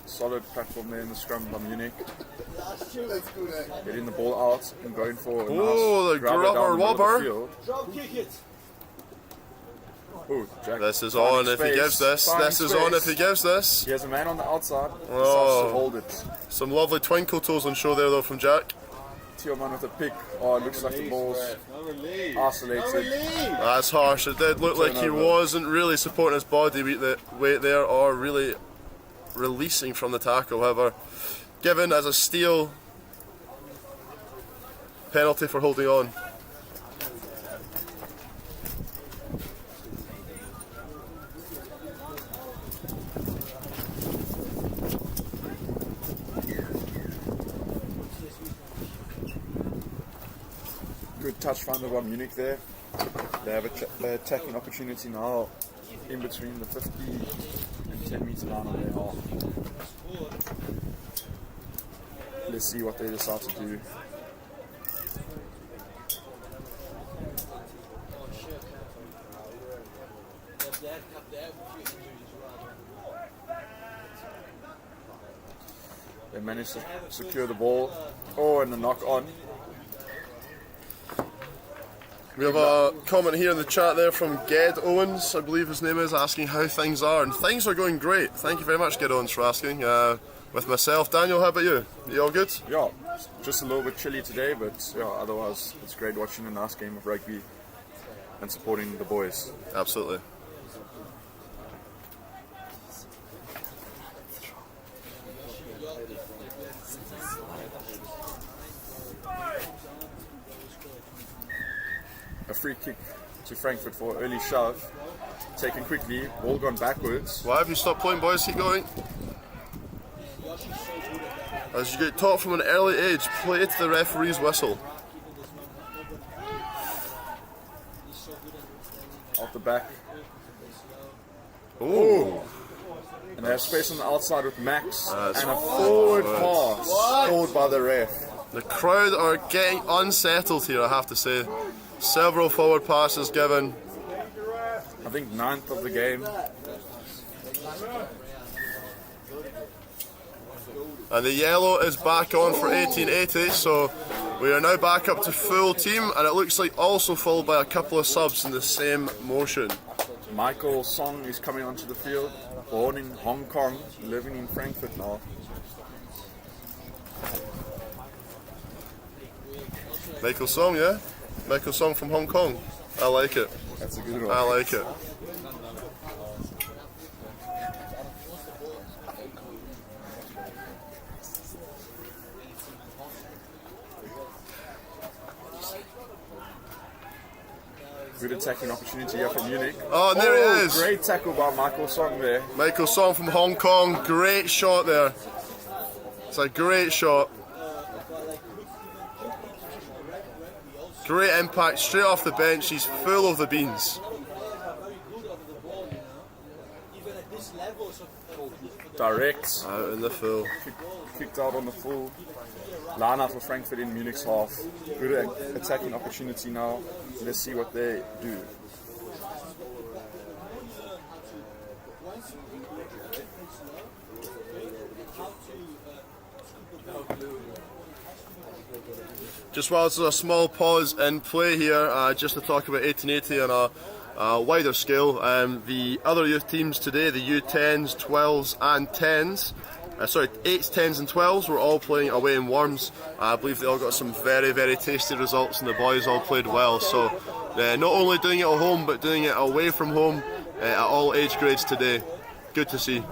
Speaker 1: Solid platform there in the scrum by Munich. Getting the ball out and going for a
Speaker 2: Oh,
Speaker 1: nice
Speaker 2: the
Speaker 1: grabber down
Speaker 2: grubber
Speaker 1: the middle of the
Speaker 2: wobber.
Speaker 1: field. Oh, Jack
Speaker 2: This is
Speaker 1: finding
Speaker 2: on if he
Speaker 1: space,
Speaker 2: gives this.
Speaker 1: finding
Speaker 2: This is on if he
Speaker 1: space.
Speaker 2: gives this.
Speaker 1: He has a man on the outside.
Speaker 2: Oh.
Speaker 1: Decides to hold it.
Speaker 2: Some lovely twinkle toes on show there though from Jack.
Speaker 1: Tillman with a pick. Oh, it looks like the ball's isolated.
Speaker 2: That's harsh. It did look like he
Speaker 1: Turnover.
Speaker 2: wasn't really supporting his body weight there or really releasing from the tackle. However, given as a steal, penalty for holding on.
Speaker 1: Good touch finder by Munich there. They have an attacking opportunity now in between the 50 and 10 meter line on their half. Let's see what they decide to do. They managed to secure the ball. Oh, and the knock on.
Speaker 2: We have a comment here in the chat there from Ged Owens, I believe his name is, asking how things are. And things are going great. Thank you very much, Ged Owens, for asking. With myself, Daniel, how about you? You all good?
Speaker 1: Yeah, just a little bit chilly today, but yeah, otherwise it's great watching a nice game of rugby and supporting the boys.
Speaker 2: Absolutely.
Speaker 1: A free kick to Frankfurt for early shove. Taken quickly, ball gone backwards.
Speaker 2: Why have you stopped playing, boys? Keep going. As you get taught from an early age, play to the referee's whistle.
Speaker 1: Off the back.
Speaker 2: Oh,
Speaker 1: And they have space on the outside with Max.
Speaker 2: That's
Speaker 1: And a forward pass called by the ref.
Speaker 2: the crowd are getting unsettled here, I have to say. Several forward passes given.
Speaker 1: I think 9th of the game.
Speaker 2: And the yellow is back on for 1880, so we are now back up to full team, and it looks like also followed by a couple of subs in the same motion.
Speaker 1: Michael Song is coming onto the field, born in Hong Kong, living in Frankfurt now.
Speaker 2: Michael Song, yeah? Michael Song from Hong Kong. I like it.
Speaker 1: That's a good one.
Speaker 2: I like it.
Speaker 1: Good attacking opportunity here from Munich.
Speaker 2: Oh, and there he is.
Speaker 1: Great tackle by Michael Song there.
Speaker 2: Michael Song from Hong Kong. Great shot there. It's a great shot. Great impact straight off the bench. He's full of the beans.
Speaker 1: Direct.
Speaker 2: Out in the full.
Speaker 1: Kicked out on the full. Line out for Frankfurt in Munich's half. Good attacking opportunity now. Let's see what they do.
Speaker 2: Just whilst there's a small pause in play here, just to talk about 1880 on a wider scale. The other youth teams today, the U10s, 12s and 10s, 8s, 10s and 12s were all playing away in Worms. I believe they all got some very, very tasty results and the boys all played well. So not only doing it at home but doing it away from home at all age grades today. Good to see.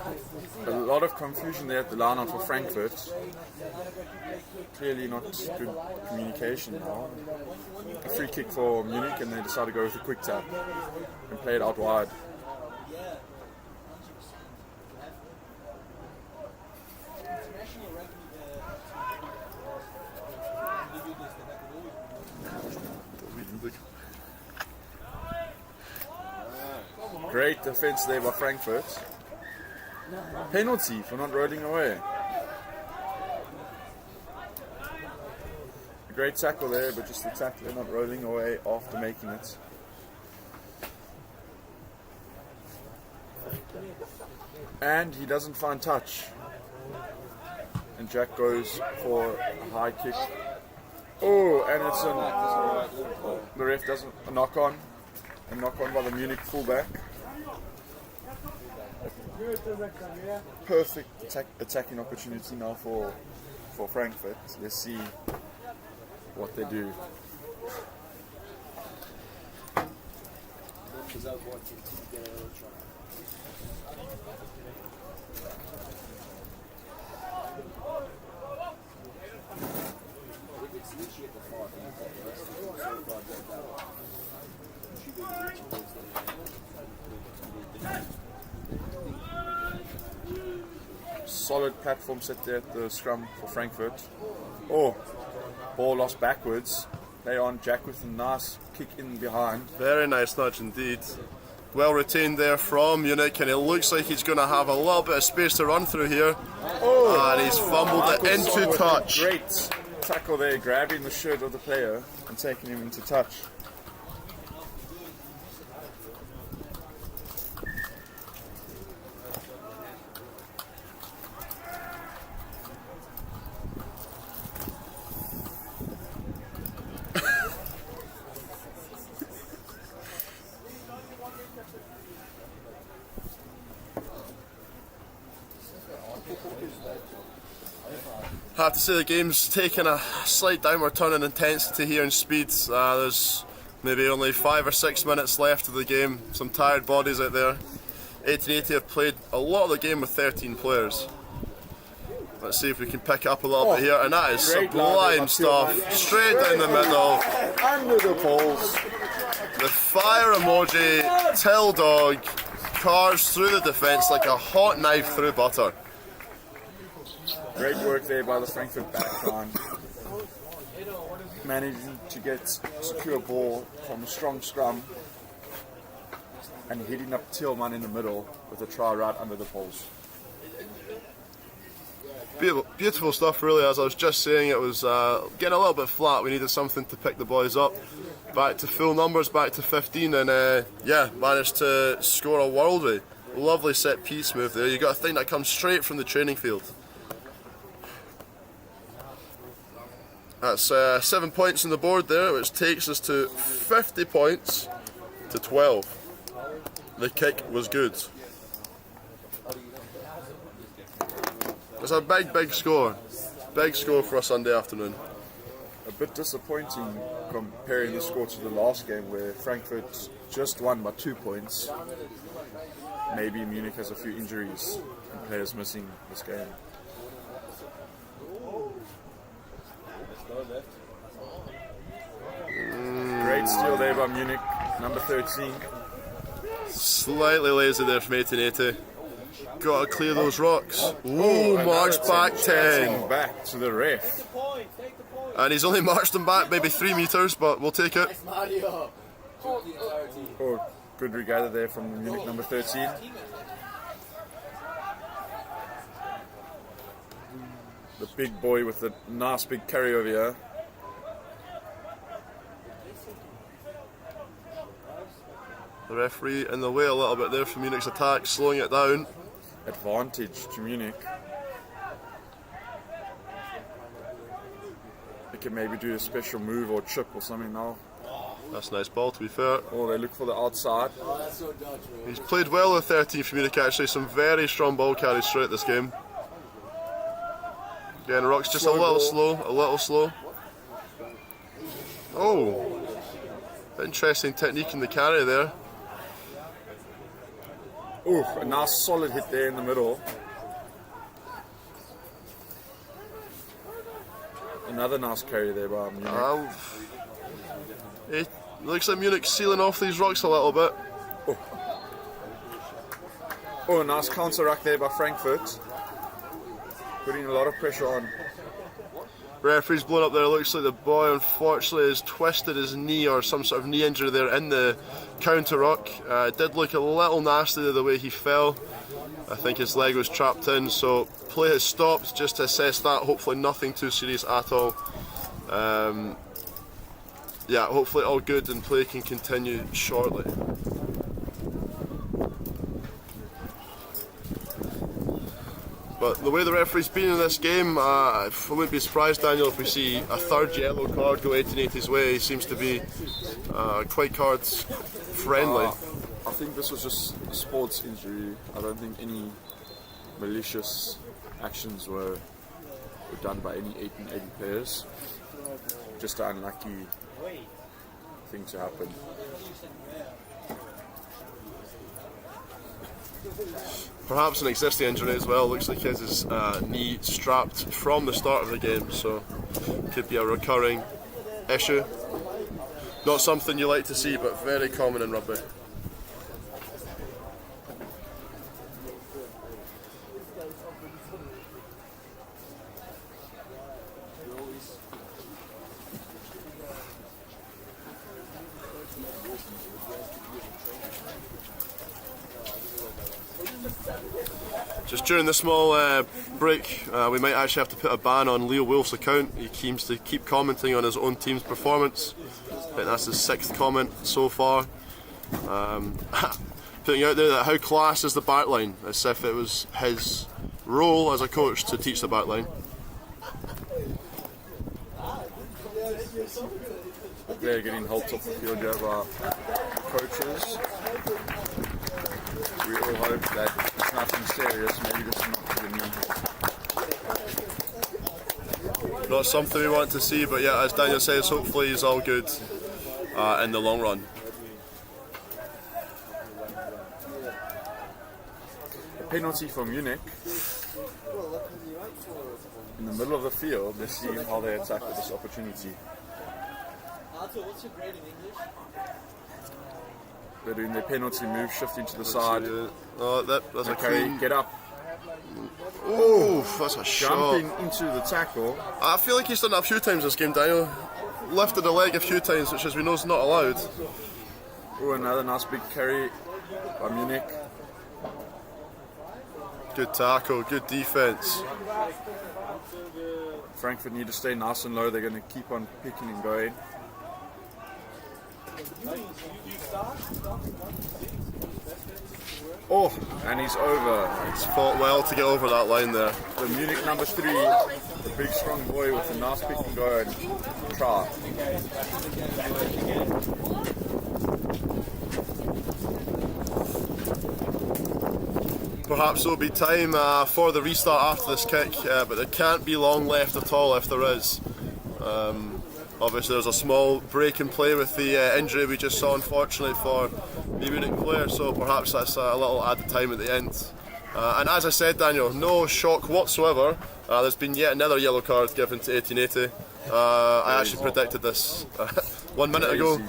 Speaker 1: A lot of confusion there at the line out for Frankfurt. Clearly not good communication now. A free kick for Munich and they decide to go with a quick tap and play it out wide. Great defense there by Frankfurt. Penalty for not rolling away. A great tackle there, but just the tackler not rolling away after making it. And he doesn't find touch. And Jack goes for a high kick. Oh, and it's the ref doesn't a knock on by the Munich fullback. Perfect attacking opportunity now for Frankfurt. Let's see what they do. Solid platform set there at the scrum for Frankfurt. Oh, ball lost backwards. They on Jack with a nice kick in behind.
Speaker 2: Very nice nudge indeed. Well retained there from Munich, and it looks like he's going to have a little bit of space to run through here. Oh, and he's fumbled it into touch.
Speaker 1: Great tackle there, grabbing the shirt of the player and taking him into touch.
Speaker 2: I have to say the game's taken a slight downward turn in intensity here and speed. There's maybe only 5 or 6 minutes left of the game. Some tired bodies out there. 1880 have played a lot of the game with 13 players. Let's see if we can pick up a little bit here, and that is sublime stuff. Straight down the middle.
Speaker 1: Under the poles.
Speaker 2: The fire emoji, till dog, carves through the defence like a hot knife through butter.
Speaker 1: Great work there by the Frankfurt backline. Managing to get secure ball from a strong scrum and hitting up Tillman in the middle with a try right under the poles.
Speaker 2: Beautiful stuff really. As I was just saying, it was getting a little bit flat. We needed something to pick the boys up. Back to full numbers, back to 15, and managed to score a worldie. Lovely set piece move there. You got a thing that comes straight from the training field. That's 7 points on the board there, which takes us to 50 points to 12. The kick was good. It's a big score. Big score for a Sunday afternoon.
Speaker 1: A bit disappointing comparing the score to the last game where Frankfurt just won by 2 points. Maybe Munich has a few injuries and players missing this game. Great steal there by Munich, number 13.
Speaker 2: Slightly lazy there from 1880. Got to clear those rocks. Ooh, marched back 10.
Speaker 1: Back to the ref.
Speaker 2: And he's only marched them back maybe 3 metres, but we'll take it.
Speaker 1: Oh, good regather there from Munich, number 13. The big boy with the nice big carry over here.
Speaker 2: The referee in the way a little bit there for Munich's attack, slowing it down.
Speaker 1: Advantage to Munich. They can maybe do a special move or chip or something now.
Speaker 2: That's a nice ball, to be fair.
Speaker 1: Or they look for the outside.
Speaker 2: He's played well with 13 for Munich actually, some very strong ball carries throughout this game. Again, Rock's just a little slow. Oh, interesting technique in the carry there.
Speaker 1: Ooh, a nice solid hit there in the middle. Another nice carry there by Munich.
Speaker 2: It looks like Munich sealing off these rocks a little bit.
Speaker 1: Oh, a nice counter rack there by Frankfurt. Putting a lot of pressure on.
Speaker 2: Referee's blown up there. It looks like the boy unfortunately has twisted his knee or some sort of knee injury there in the counter rock. It did look a little nasty the way he fell. I think his leg was trapped in, so play has stopped just to assess that. Hopefully nothing too serious at all. Yeah, hopefully all good and play can continue shortly. But the way the referee's been in this game, I wouldn't be surprised, Daniel, if we see a third yellow card go 1880's way. He seems to be quite cards friendly.
Speaker 1: I think this was just a sports injury. I don't think any malicious actions were done by any 1880 players. Just an unlucky thing to happen.
Speaker 2: Perhaps an existing injury as well. Looks like his knee strapped from the start of the game, so could be a recurring issue. Not something you like to see, but very common in rugby. Just during the small break, we might actually have to put a ban on Leo Wolf's account. He seems to keep commenting on his own team's performance. I think that's his 6th comment so far. Putting out there that how class is the backline, as if it was his role as a coach to teach the backline.
Speaker 1: They're getting helped off the field here by coaches. We all hope that it's nothing serious, maybe just not to the knee.
Speaker 2: Not something we want to see, but yeah, as Daniel says, hopefully he's all good in the long run.
Speaker 1: A penalty for Munich. In the middle of the field, let's see how they attack with this opportunity.
Speaker 4: What's your grade in English?
Speaker 1: They're doing their penalty move, shifting to the side.
Speaker 2: Oh, that's a
Speaker 1: Okay,
Speaker 2: clean.
Speaker 1: get up.
Speaker 2: Oh, that's a shot.
Speaker 1: Jumping into the tackle.
Speaker 2: I feel like he's done that a few times this game, Daniel. Lifted the leg a few times, which as we know is not allowed.
Speaker 1: Oh, another nice big carry by Munich.
Speaker 2: Good tackle, good defence.
Speaker 1: Frankfurt need to stay nice and low. They're going to keep on picking and going. Oh, and he's over.
Speaker 2: He's fought well to get over that line there.
Speaker 1: The Munich number 3, the big strong boy with a nice pick and go and try.
Speaker 2: Perhaps there'll be time for the restart after this kick, but there can't be long left at all if there is. Obviously there's a small break in play with the injury we just saw, unfortunately, for the Munich player, so perhaps that's a little added time at the end. And as I said, Daniel, no shock whatsoever. There's been yet another yellow card given to 1880. I actually predicted this 1 minute ago.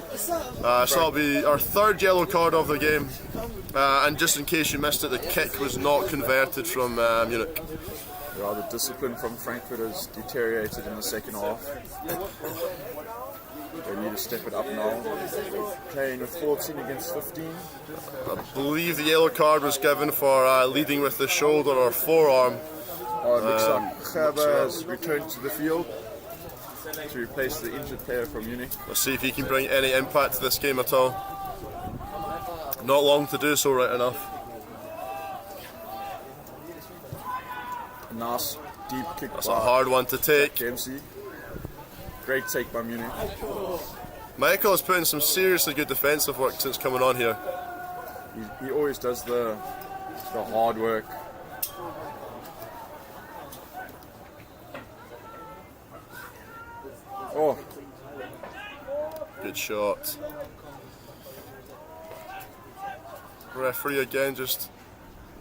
Speaker 2: So it'll be our third yellow card of the game. And just in case you missed it, the kick was not converted from Munich.
Speaker 1: Yeah, the discipline from Frankfurt has deteriorated in the second half. They need to step it up now. Playing with 14 against 15.
Speaker 2: I believe the yellow card was given for leading with the shoulder or forearm.
Speaker 1: Oh, it looks like Gerber has returned to the field to replace the injured player from Munich.
Speaker 2: Let's see if he can bring any impact to this game at all. Not long to do so, right enough.
Speaker 1: Nice deep kick.
Speaker 2: That's a hard one to take.
Speaker 1: KMC. Great take by Munich.
Speaker 2: Michael has put in some seriously good defensive work since coming on here.
Speaker 1: He always does the hard work. Oh,
Speaker 2: good shot. Referee again just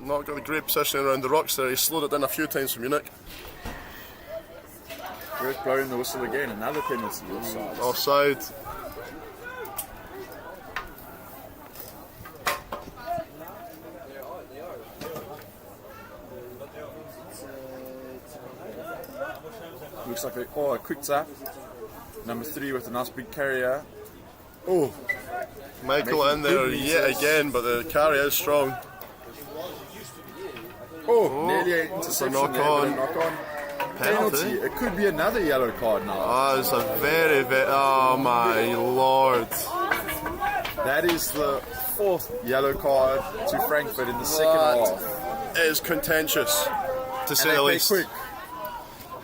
Speaker 2: not got a great positioning around the rocks there. He slowed it down a few times for Munich.
Speaker 1: we're blowing the whistle again. Another penalty offside.
Speaker 2: Offside.
Speaker 1: Looks like a quick tap. Number 3 with a nice big carrier. Oh,
Speaker 2: Michael in there yet again, but the carry is strong.
Speaker 1: nearly an interception.
Speaker 2: knock
Speaker 1: there,
Speaker 2: on.
Speaker 1: but a knock on.
Speaker 2: Penalty.
Speaker 1: It could be another yellow card now.
Speaker 2: Ah, it's a very, oh my lord.
Speaker 1: That is the 4th yellow card to Frankfurt in the second half.
Speaker 2: It is contentious, to say
Speaker 1: And
Speaker 2: the
Speaker 1: they play
Speaker 2: least.
Speaker 1: quick.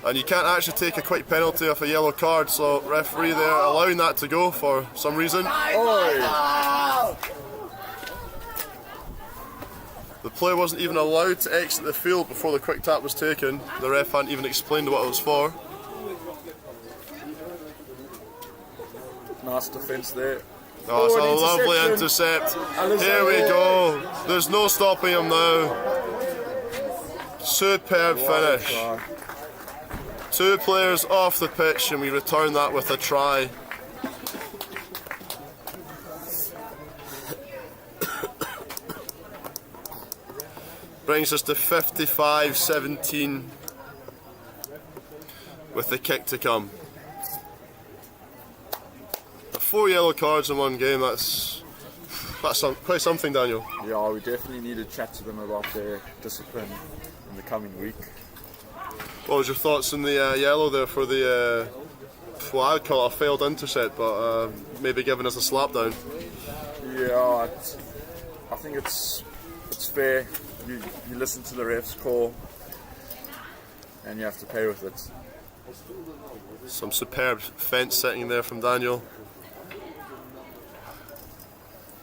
Speaker 2: And you can't actually take a quick penalty off a yellow card, so referee there allowing that to go for some reason.
Speaker 1: Oi.
Speaker 2: The player wasn't even allowed to exit the field before the quick tap was taken. The ref hadn't even explained what it was for.
Speaker 1: Nice defence there.
Speaker 2: Oh, it's
Speaker 1: an
Speaker 2: a lovely
Speaker 1: interception.
Speaker 2: intercept. Here we go. There's no stopping him now. Superb finish.
Speaker 1: Try.
Speaker 2: 2 players off the pitch, and we return that with a try. Brings us to 55-17 with the kick to come. 4 yellow cards in one game, that's quite something, Daniel.
Speaker 1: Yeah, we definitely need to chat to them about their discipline in the coming week.
Speaker 2: What was your thoughts on the yellow there for the, well, I'd call it a failed intercept, but maybe giving us a slap down?
Speaker 1: Yeah, I think it's fair. You listen to the ref's call and you have to pay with it.
Speaker 2: Some superb fence setting there from Daniel.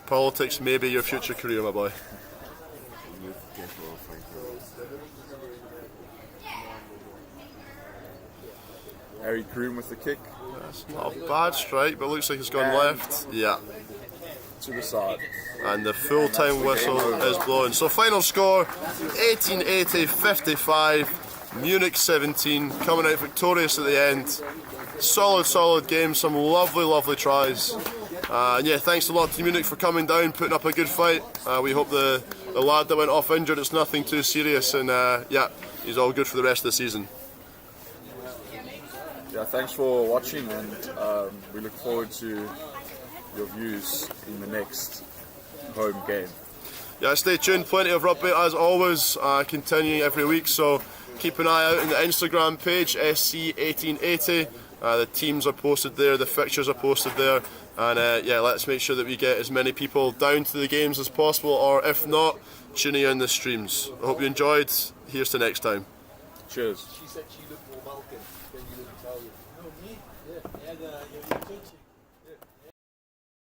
Speaker 2: Politics may be your future career, my boy.
Speaker 1: Harry Groom with the kick
Speaker 2: That's not a bad strike, but looks like it's gone
Speaker 1: And-
Speaker 2: left. Yeah.
Speaker 1: to the side.
Speaker 2: And the full-time whistle is blown. So final score, 1880-55, Munich 17, coming out victorious at the end. Solid game, some lovely tries. And yeah, thanks a lot to Munich for coming down, putting up a good fight. We hope the lad that went off injured, it's nothing too serious, and yeah, he's all good for the rest of the season.
Speaker 1: Yeah, thanks for watching, and we look forward to your views in the next home game.
Speaker 2: Yeah, stay tuned, plenty of rugby as always, continuing every week, so keep an eye out on the Instagram page, SC1880. The teams are posted there, the fixtures are posted there, And yeah, let's make sure that we get as many people down to the games as possible, or if not, tuning in the streams. I hope you enjoyed. Here's to next time.
Speaker 1: Cheers.
Speaker 4: She said she looked more Balkan than you look Italian. No, me? Yeah. Yeah,